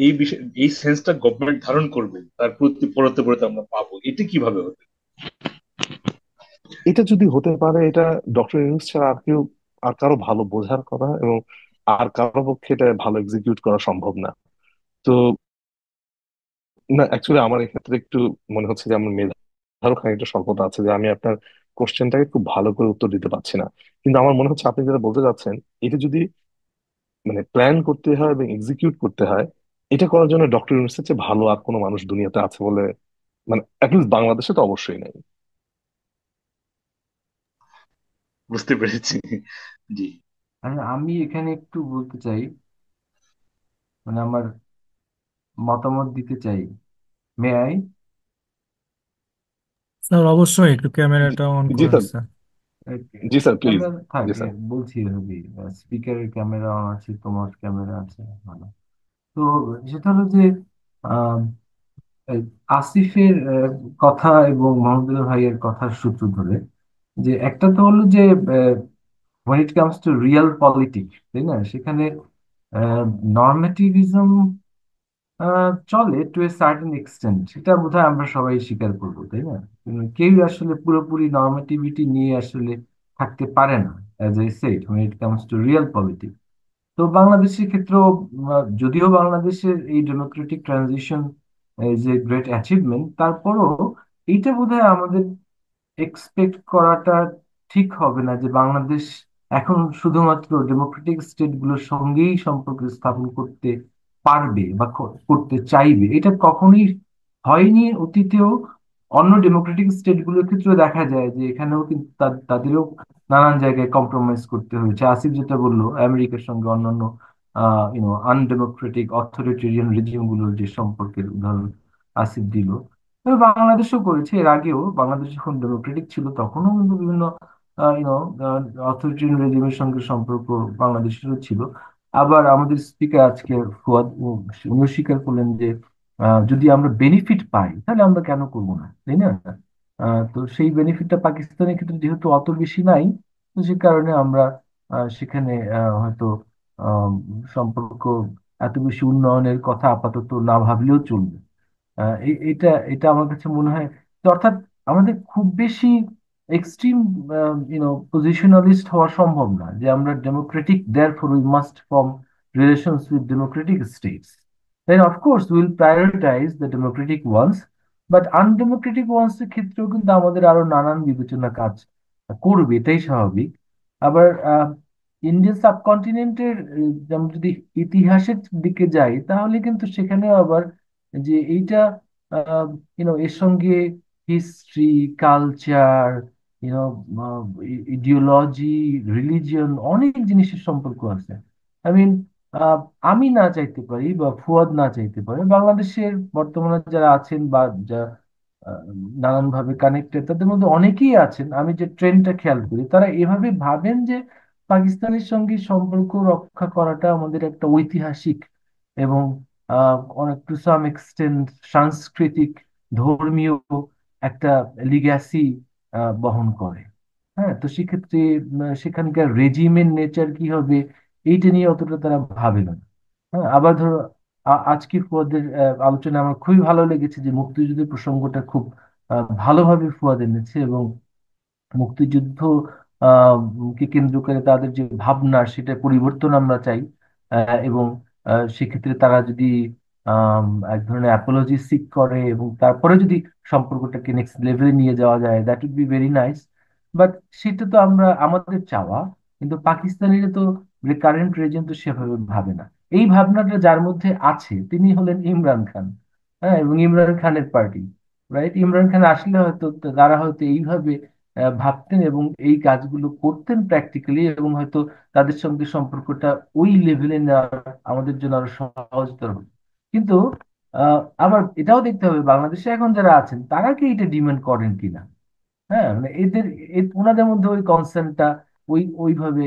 G: এই বিষয়, এই সেন্সটা গভর্নমেন্ট ধারণ করবে, তার প্রতি পরতে পরতে আমরা পাবো, এটা কিভাবে হবে?
A: এটা যদি হতে পারে, এটা ডক্টর ইউনূস ছাড়া আর কেউ, আর কারো ভালো বোঝার কথা, এবং আর কারো পক্ষে এটা ভালো এক্সিকিউট করা সম্ভব না। তো না, অ্যাকচুয়ালি আমার এক্ষেত্রে একটু মনে হচ্ছে যে আমার মেধারও খানিকটা স্বল্পতা আছে, যে আমি আপনার কোশ্চেনটাকে খুব ভালো করে উত্তর দিতে পারছি না। কিন্তু আমার মনে হচ্ছে আপনি যেটা বলতে চাচ্ছেন, এটা যদি মানে প্ল্যান করতে হয় এবং এক্সিকিউট করতে হয়, এটা করার জন্য ডক্টর ইউনূসের চেয়ে ভালো আর কোনো মানুষ দুনিয়াতে আছে বলে, মানে অ্যাটলিস্ট বাংলাদেশে তো অবশ্যই নাই।
G: বুঝতে পেরেছি। জি।
C: আর আমি এখানে একটু বলতে চাই, মানে আমার মতামত দিতে চাই। May I?
F: স্যার অবশ্যই একটু
A: জি
F: ক্যামেরাটা অন
A: জি
F: করেন
A: স্যার।
F: স্যার।
A: জি স্যার, প্লিজ।
C: ক্যামেরা
A: জি
C: থাকে,
A: স্যার।
C: বলছি রবি। স্পিকারের ক্যামেরা অন আছে, তোমার ক্যামেরা আছে, ভালো। তো সেটা হলো যে আহ, এই আসিফের কথা এবং মাহমুদুল্লাহ ভাইয়ের কথার সূত্র ধরে, যে একটা তো হলো যে when it comes to real politics, তাই না, সেখানে নর্মেটিভিজম চলে টু এ সার্টেন এক্সটেন্ট, সেটা বোধহয় আমরা সবাই স্বীকার করবো, তাই না? কেউ আসলে পুরোপুরি নর্মেটিভিটি নিয়ে আসলে থাকতে পারে না, as I said, when it comes to real politics। তো বাংলাদেশের ক্ষেত্রেও যদিও বাংলাদেশের এই ডেমোক্রেটিক ট্রানজিশন যে গ্রেট অ্যাচিভমেন্ট, তারপরও এইটা বোধহয় আমাদের এক্সপেক্ট করাটা ঠিক হবে না যে বাংলাদেশ এখন শুধুমাত্র ডেমোক্রেটিক স্টেট গুলোর সঙ্গেই সম্পর্ক স্থাপন করতে পারবে বা করতে চাইবে। এটা কখনোই হয়নি অতীতেও। অন্য ডেমোক্রেটিক স্টেট গুলোর ক্ষেত্রে দেখা যায় যে এখানেও কিন্তু তাদেরও নানান জায়গায় কম্প্রোমাইজ করতে হয়েছে। আসিফ যেটা বললো, আমেরিকার সঙ্গে অন্যান্য আনডেমোক্রেটিক অথরিটেরিয়ান রিজিম গুলোর যে সম্পর্কের উদাহরণ আসিফ দিল, তবে বাংলাদেশও করেছে। এর আগেও বাংলাদেশ যখন ডেমোক্রেটিক ছিল তখনও কিন্তু বিভিন্ন ইউনো অথরিটেরিয়ান রেজিমের সঙ্গে সম্পর্ক বাংলাদেশেরও ছিল। আবার আমাদের স্পিকার আজকে ফুয়াদ উনিও স্বীকার করলেন যে যদি আমরা বেনিফিট পাই তাহলে আমরা কেন করবো না, তাই না? তো সেই বেনিফিটটা পাকিস্তানের ক্ষেত্রে যেহেতু অত বেশি নাই, তো সে কারণে আমরা সেখানে হয়তো আহ, সম্পর্ক এত বেশি উন্নয়নের কথা আপাতত না ভাবলেও চলবে। এটা এটা আমার কাছে মনে হয়। তো অর্থাৎ আমাদের খুব বেশি এক্সট্রিম পজিশনালিস্ট হওয়া সম্ভব না যে আমরা democratic, therefore we must form relations with democratic states. Then of course will prioritize the democratic ones, but undemocratic ones এর ক্ষেত্রেও কিন্তু আমাদের আরো নানান বিবেচনা কাজ করবে, এটাই স্বাভাবিক। আবার ইন্ডিয়ান সাবকন্টিনেন্টের যেমন যদি ইতিহাসের দিকে যাই, তাহলে কিন্তু সেখানেও আবার যে এইটা এর সঙ্গে history, culture, you know ideology, religion, অনেক জিনিসের সম্পর্ক আছে। আই মিন, আমি না চাইতে পারি বা ফুয়াদ না চাইতে পারে, বাংলাদেশের বর্তমানে যারা আছেন বা যা আহ, নানানভাবে কানেক্টেড, তাদের মধ্যে অনেকেই আছেন, আমি যে ট্রেন্ডটা খেয়াল করি, তারা এভাবে ভাবেন যে পাকিস্তানের সঙ্গে সম্পর্ক রক্ষা করাটা আমাদের একটা ঐতিহাসিক এবং অনেক টু সাম এক্সটেন্ট সাংস্কৃতিক, ধর্মীয় একটা লিগ্যাসি বহন করে। হ্যাঁ, তো সেক্ষেত্রে সেখানকার রেজিমের নেচার কি হবে, এইটা নিয়ে অতটা তারা ভাবে না। হ্যাঁ, আবার ধরো আজকে ফুয়াদের আলোচনা আমার খুবই ভালো লেগেছে যে মুক্তিযুদ্ধের প্রসঙ্গটা খুব ভালোভাবে ফুয়াদ এনেছে, এবং মুক্তিযুদ্ধ কে কেন্দ্র করে তাদের যে ভাবনা, সেটা পরিবর্তন আমরা চাই। এবং সেক্ষেত্রে তারা যদি আম, এক ধরনের অ্যাপোলজি সিক করে এবং তারপরে যদি সম্পর্কটাকে নেক্সট লেভেলে নিয়ে যাওয়া যায়, that would be very nice. But সেটা তো আমরা আমাদের চাওয়া, কিন্তু পাকিস্তানিরা তো কারেন্ট রেজিম তো সেভাবে ভাবে না। এই ভাবনাটা যার মধ্যে আছে তিনি হলেন ইমরান খান। হ্যাঁ, এবং ইমরান খানের পার্টি, রাইট? ইমরান খান আসলে হয়তো তারা হয়তো এইভাবে ভাবতেন এবং এই কাজগুলো করতেন প্র্যাকটিক্যালি, এবং হয়তো তাদের সঙ্গে সম্পর্কটা ওই লেভেলে নেওয়া আমাদের জন্য আরো সহজতর হবে। কিন্তু আবার এটাও দেখতে হবে বাংলাদেশে এখন যারা আছেন তারা কি এটা ডিমান্ড করেন কিনা। হ্যাঁ, মানে এদের ওনাদের মধ্যে ওই কনসার্নটা ওইভাবে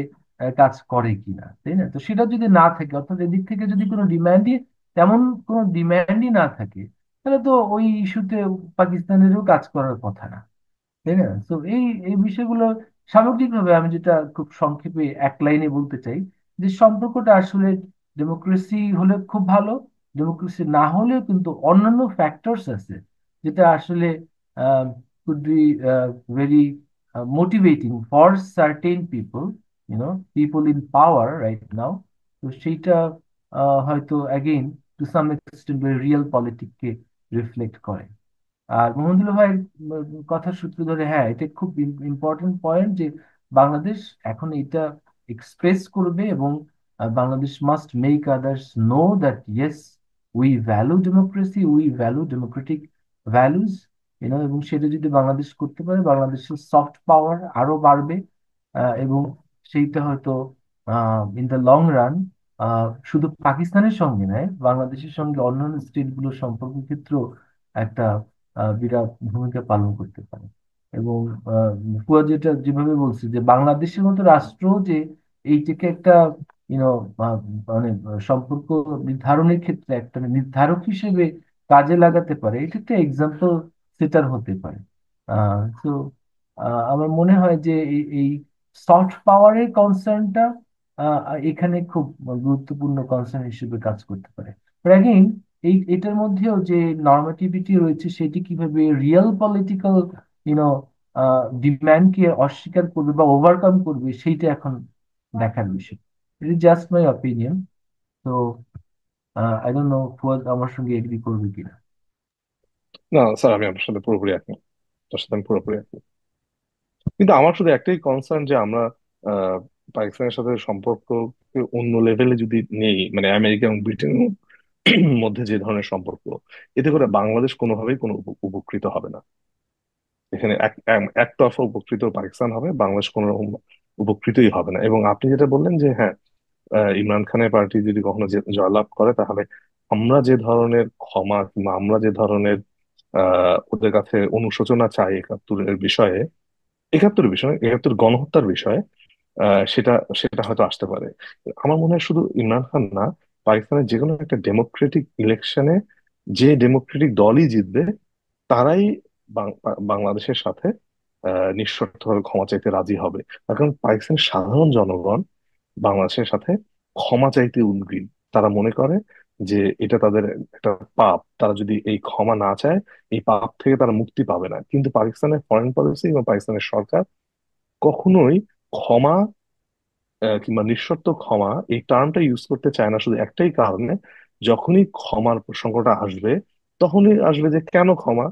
C: কাজ করে কিনা, তাই না? তো সেটা যদি না থাকে, অর্থাৎ এদিক থেকে যদি কোনো ডিমান্ডই, তেমন কোনো ডিমান্ডই না থাকে, তাহলে তো ওই ইস্যুতে পাকিস্তানেরও কাজ করার কথা না, তাই না? তো এই এই বিষয়গুলো সামগ্রিকভাবে আমি যেটা খুব সংক্ষেপে এক লাইনে বলতে চাই, যে সম্পর্কটা আসলে ডেমোক্রেসি হলে খুব ভালো, ডেমোক্রেসি না হলেও কিন্তু অন্যান্য ফ্যাক্টরস আছে যেটা আসলে could be very motivating for certain people, people in power right now. তো সেইটা হয়তো again to some extent real পলিটিককে রিফ্লেক্ট করে। আর মোহাম্মদুল্লাহ ভাইয়ের কথার সূত্র ধরে, হ্যাঁ, এটা খুব ইম্পর্টেন্ট পয়েন্ট যে বাংলাদেশ এখন এটা এক্সপ্রেস করবে, এবং Bangladesh must make others know that yes we value democracy, we value Democratic values, এবং সেটা যদি বাংলাদেশ করতে পারে বাংলাদেশের সফট পাওয়ার আরো বাড়বে। এবং সেইটা হয়তো ইন দ্য লং রান শুধু পাকিস্তানের সঙ্গে নয়, বাংলাদেশের সঙ্গে অন্যান্য স্টেটগুলোর সম্পর্কের ক্ষেত্রেও একটা বিরাট ভূমিকা পালন করতে পারে। এবং আহ, ফুয়াদ যেটা যেভাবে বলছে যে বাংলাদেশের মতো রাষ্ট্র যে এইটাকে একটা ইউনো মানে সম্পর্ক নির্ধারণের ক্ষেত্রে একটা নির্ধারক হিসেবে কাজে লাগাতে পারে, এটা একটা এক্সাম্পল সেটার হতে পারে। তো আমার মনে হয় যে এই সফট পাওয়ারের কনসার্নটা এখানে খুব গুরুত্বপূর্ণ কনসার্ন হিসেবে কাজ করতে পারে। অ্যাগেইন এটার মধ্যেও যে নর্মাটিভিটি রয়েছে সেটি কিভাবে রিয়েল পলিটিক্যাল ইউনো ডিম্যান্ডকে অস্বীকার করবে বা ওভারকাম করবে সেইটা এখন দেখার বিষয়। It is just my opinion. তো আই ডোন্ট নো ফুয়াদ আমার সঙ্গে এগ্রি করবে কিনা।
A: না স্যার, আমি আপনার সাথে পুরোপুরি একমত। তার সাথে আমি পুরোপুরি একমত। কিন্তু আমার শুধু একটাই কনসার্ন যে আমরা আহ, পাকিস্তানের সাথে সম্পর্ক অন্য লেভেলে যদি নেই, মানে আমেরিকা এবং ব্রিটেনের মধ্যে যে ধরনের সম্পর্ক, এতে করে বাংলাদেশ কোনোভাবেই কোনো উপকৃত হবে না। এখানে একতরফা উপকৃত পাকিস্তান হবে, বাংলাদেশ কোনো রকম উপকৃতই হবে না। এবং আপনি যেটা বললেন যে হ্যাঁ, ইমরান খানের পার্টি যদি কখনো জয়লাভ করে, তাহলে আমরা যে ধরনের ক্ষমা কিংবা আমরা যে ধরনের ওদের কাছে অনুশোচনা চাই একাত্তরের বিষয়ে, একাত্তর গণহত্যার বিষয়ে, সেটা সেটা হয়তো আসতে পারে। আমার মনে হয় শুধু ইমরান খান না, পাকিস্তানের যে কোনো একটা ডেমোক্রেটিক ইলেকশনে যে ডেমোক্রেটিক দলই জিতবে, তারাই বাংলাদেশের সাথে নিঃশর্তভাবে ক্ষমা চাইতে রাজি হবে। তার কারণ পাকিস্তানের সাধারণ জনগণ বাংলাদেশের সাথে ক্ষমা চাইতে উদগ্রীব। তারা মনে করে যে এটা তাদের একটা পাপ, তারা যদি এই ক্ষমা না চায়, এই পাপ থেকে তারা মুক্তি পাবে না। কিন্তু পাকিস্তানের ফরেন পলিসি এবং পাকিস্তানের সরকার কখনোই ক্ষমা কিংবা নিঃশর্ত ক্ষমা এই টার্মটা ইউজ করতে চায় না, শুধু একটাই কারণে, যখনই ক্ষমার প্রসঙ্গটা আসবে, তখনই আসবে যে কেন ক্ষমা।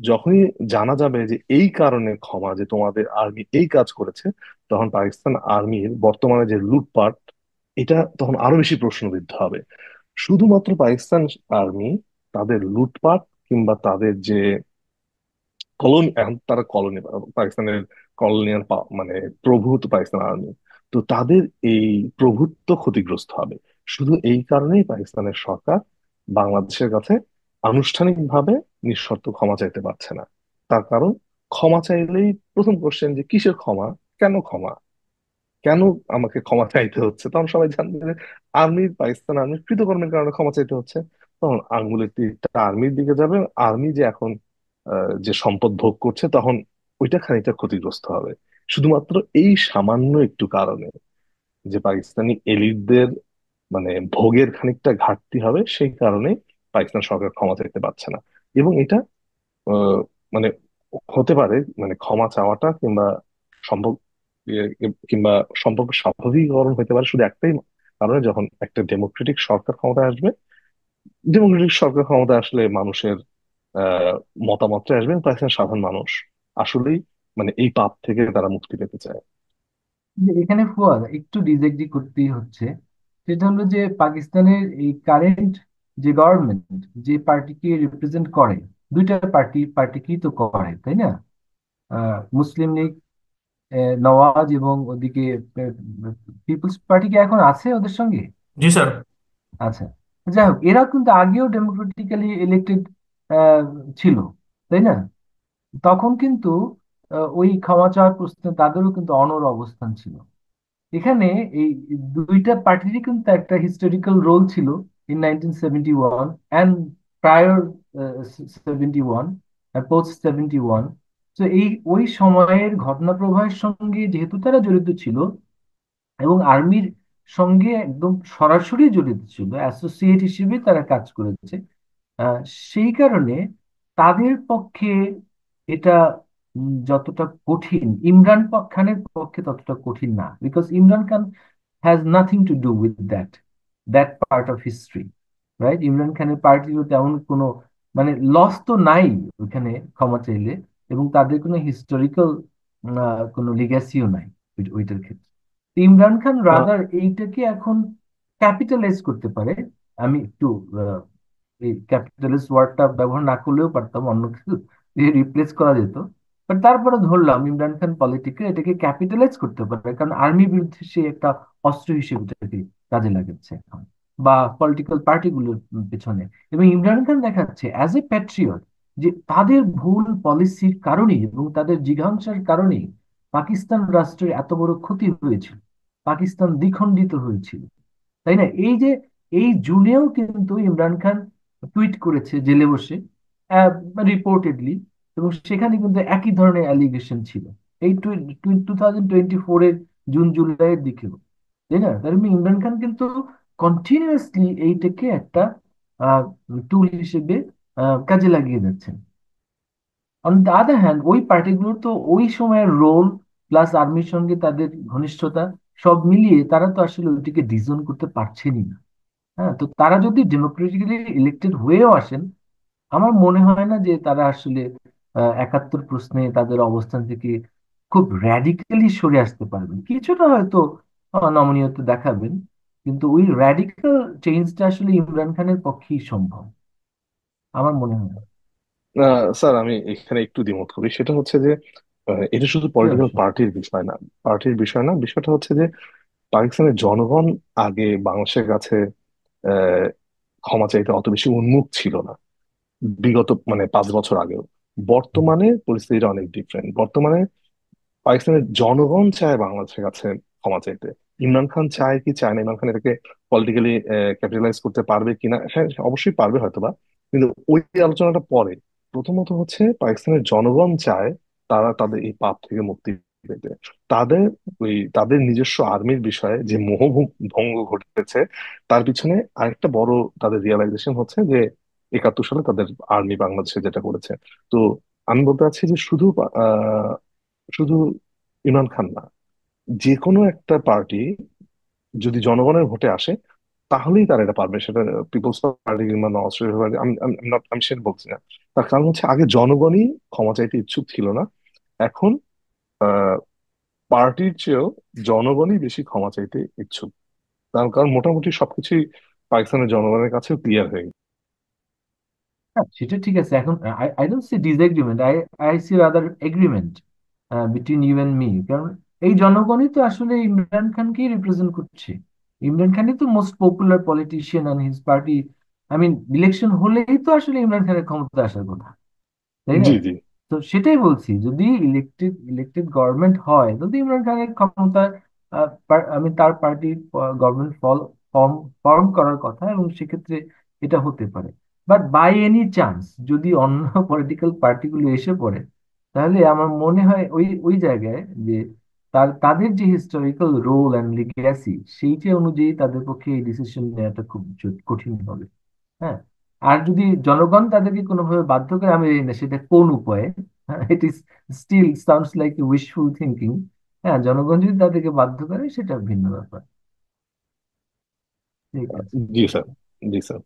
A: যখনই জানা যাবে যে এই কারণে ক্ষমা, যে তোমাদের আর্মি এই কাজ করেছে, তখন পাকিস্তান আর্মির বর্তমানে যে লুটপাট, এটা তখন আরো বেশি প্রশ্নবিদ্ধ হবে। শুধুমাত্র পাকিস্তান আর্মি তাদের লুটপাট কিংবা তাদের যে কলোনি, এখন তারা কলোনি, পাকিস্তানের কলোনিয়াল মানে প্রভুত্ব পাকিস্তান আর্মি, তো তাদের এই প্রভুত্ব ক্ষতিগ্রস্ত হবে। শুধু এই কারণেই পাকিস্তানের সরকার বাংলাদেশের কাছে আনুষ্ঠানিকভাবে নিঃশর্ত ক্ষমা চাইতে পারছে না। তার কারণ, ক্ষমা চাইলেই প্রথম কোশ্চেন যে কিসের ক্ষমা, কেন ক্ষমা, কেন আমাকে ক্ষমা চাইতে হচ্ছে। তখন সবাই জানবে যে পাকিস্তান আর্মির কৃতকর্মের কারণে ক্ষমা চাইতে হচ্ছে। তখন আঙ্গুলের তীরটা আর্মির দিকে যাবে। আর্মি যে এখন যে সম্পদ ভোগ করছে, তখন ওইটা খানিকটা ক্ষতিগ্রস্ত হবে। শুধুমাত্র এই সামান্য একটু কারণে, যে পাকিস্তানি এলিটদের মানে ভোগের খানিকটা ঘাটতি হবে, সেই কারণে পাকিস্তান সরকার ক্ষমা চাইতে পারছে না। এবং এটা আহ, মানে হতে পারে, মানে ক্ষমা চাওয়াটা কিংবা সম্ভব কিংবা সম্পর্ক স্বাভাবিকীকরণ হতে পারে শুধু একটাই কারণে, যখন একটা ডেমোক্রেটিক সরকার ক্ষমতায় আসবে। ডেমোক্রেটিক সরকার ক্ষমতায় আসলে মানুষের আহ মতামতটা আসবে, পাকিস্তানের সাধারণ মানুষ আসলেই মানে এই পাপ থেকে তারা মুক্তি পেতে চায়।
C: যে এখানে ফুয়াদ একটু ডিসএগ্রি করতেই হচ্ছে। সেটা হলো যে পাকিস্তানের এই কারেন্ট যে গভর্নমেন্ট যে পার্টিকে রিপ্রেজেন্ট করে, দুইটা পার্টিকেই তো করে, তাই না? মুসলিম লীগ, নওয়াজ, এবং ওদিকে পিপলস পার্টি কি এখন আছে ওদের সঙ্গে?
B: জি স্যার।
C: আচ্ছা, যাই হোক, এরা কিন্তু আগেও ডেমোক্রেটিক্যালি ইলেক্টেড ছিল, তাই না? তখন কিন্তু ওই ক্ষমা চাওয়ার প্রশ্নে তাদেরও কিন্তু অনড় অবস্থান ছিল। এখানে এই দুইটা পার্টিরই কিন্তু একটা হিস্টোরিক্যাল রোল ছিল ইন 1971 অ্যান্ড প্রায়র 71 পোস্ট 71। তো ওই সময়ের ঘটনা প্রবাহের সঙ্গে যেহেতু তারা জড়িত ছিল, এবং আর্মির সঙ্গে একদম সরাসরি জড়িত ছিল, অ্যাসোসিয়েট হিসেবে তারা কাজ করেছে। আহ, সেই কারণে তাদের পক্ষে এটা যতটা কঠিন, খানের পক্ষে ততটা কঠিন না, because Imran Khan has nothing to do with that part of history, right? Imran খানের পার্টিরও তেমন কোনো মানে লস তো নাই ওখানে ক্ষমা চাইলে, এবং তাদের কোনো হিস্টোরিক্যাল কোনো লিগ্যাসিও নাই ওইটার ক্ষেত্রে। তো ইমরান খান
A: আহ,
C: রাদার এইটাকে এখন ক্যাপিটালাইজ করতে পারে। আমি একটু এই ক্যাপিটালিস্ট ওয়ার্ডটা ব্যবহার না করলেও পারতাম, অন্য কিছু দিয়ে রিপ্লেস করা যেত, বাট তারপরে ধরলাম ইমরান খান পলিটিকে এটাকে ক্যাপিটালাইজ করতে পারে, কারণ আর্মির বিরুদ্ধে সে একটা অস্ত্র হিসেবে এটাকে কাজে লাগাচ্ছে এখন, বা পলিটিক্যাল পার্টিগুলোর পেছনে। এবং ইমরান খান দেখাচ্ছে অ্যাজ এ প্যাট্রিয়ট যে তাদের ভুল পলিসির কারণেই এবং তাদের জিঘাংসার কারণেই পাকিস্তান রাষ্ট্রের এত বড় ক্ষতি হয়েছিল, পাকিস্তান দ্বিখণ্ডিত হয়েছিল, তাই না? এই যে এই জুনেও কিন্তু ইমরান খান টুইট করেছে জেলে বসে, রিপোর্টেডলি, এবং সেখানে কিন্তু একই ধরনের অ্যালিগেশন ছিল এই 2024-এর জুন জুলাইয়ের দিকেও, তাই না? তার মানে ইমরান খান কিন্তু কন্টিনিউয়াসলি এইটাকে একটা টুল হিসেবে কাজে লাগিয়ে যাচ্ছেন। অন দ্য আদার হ্যান্ড ওই পার্টিগুলোর তো ওই সময়ের রোল প্লাস আর্মির সঙ্গে তাদের ঘনিষ্ঠতা সব মিলিয়ে তারা তো আসলে ওইটিকে ডিজন করতে পারছেনই না। হ্যাঁ, তো তারা যদি ডেমোক্রেটিক্যালি ইলেক্টেড হয়েও আসেন, আমার মনে হয় না যে তারা আসলে 71 প্রশ্নে তাদের অবস্থান থেকে খুব র্যাডিক্যালি সরে আসতে পারবেন। কিছুটা হয়তো নমনীয়তা দেখাবেন, কিন্তু ওই র্যাডিক্যাল চেঞ্জটা আসলে ইমরান খানের পক্ষেই সম্ভব, আমার মনে হয়।
A: স্যার আমি এখানে একটু দ্বিমত করি। সেটা হচ্ছে যে এটা শুধু
C: Sure,
A: পলিটিক্যাল
C: sure.
A: পার্টির বিষয় না, বিষয়টা হচ্ছে যে পাকিস্তানের জনগণ আগে বাংলাদেশের কাছে আহ, ক্ষমা চাইতে অত বেশি উন্মুখ ছিল না, বিগত মানে 5 বছর আগেও। বর্তমানে পরিস্থিতিটা অনেক ডিফারেন্ট। বর্তমানে পাকিস্তানের জনগণ চায় বাংলাদেশের কাছে ক্ষমা চাইতে। ইমরান খান চায় কি চায় না, ইমরান খান এটাকে পলিটিক্যালি ক্যাপিটালাইজ করতে পারবে কিনা, হ্যাঁ অবশ্যই পারবে হয়তোবা, কিন্তু ওই আলোচনাটা পরে। প্রথমত হচ্ছে পাকিস্তানের জনগণ চায় তারা তাদের এই পাপ থেকে মুক্তি পেতে। তাদের তাদের নিজস্ব আর্মির বিষয়ে যে মোহ ভঙ্গ ঘটেছে, তার পিছনে আরেকটা বড় তাদের রিয়েলাইজেশন হচ্ছে যে 71 সালে তাদের আর্মি বাংলাদেশে যেটা করেছে। তো আমি বলতে চাচ্ছি যে শুধু ইমরান খান না, যে কোনো একটা পার্টি যদি জনগণের ভোটে আসে তাহলেই তারা এটা পারবে। সেটা পিপলস পার্টি কিংবা নওয়াজ শরীফ পার্টি, আমি সেটা বলছি না। তার কারণ হচ্ছে আগে জনগণই ক্ষমা চাইতে ইচ্ছুক ছিল না, এখন আহ পার্টির চেয়েও জনগণই বেশি ক্ষমা চাইতে ইচ্ছুক। তার কারণ মোটামুটি সবকিছুই পাকিস্তানের জনগণের কাছেও ক্লিয়ার হয়ে গেছে।
C: হ্যাঁ, সেটা ঠিক আছে। এখন I I don't see disagreement, I I see rather agreement between you and me, কারণ এই জনগণই তো আসলে ইমরান খানকেই রিপ্রেজেন্ট করছে। ইমরান খানই তো most popular politician and his party. I mean, election হলেই তো আসলে ইমরান খানের ক্ষমতা আসার কথা, তাই না?
A: জি জি।
C: তো সেটাই বলছি, যদি ইলেক্টেড গভর্নমেন্ট হয় যদি ইমরান খানের ক্ষমতা, আমি তার পার্টির গভর্নমেন্ট ফর্ম ফর্ম করার কথা, এবং সেক্ষেত্রে এটা হতে পারে। বাট বাই এনি চান্স যদি অন্য পলিটিক্যাল পার্টিগুলো এসে পড়ে, তাহলে আমার মনে হয় ওই ওই জায়গায় যে তাদের যে হিস্টোরিক্যাল রোল অ্যান্ড লিগ্যাসি, সেইটা অনুযায়ী তাদের পক্ষে এই ডিসিশন নেওয়াটা খুব কঠিন হবে। হ্যাঁ, আর যদি জনগণ তাদেরকে কোনোভাবে বাধ্য করে, আমি জানি না সেটা কোন উপায়ে, it is still sounds like wishful thinking. হ্যাঁ, জনগণ যদি তাদেরকে বাধ্য করে সেটা ভিন্ন ব্যাপার। ঠিক আছে।
A: জি স্যার। জি স্যার।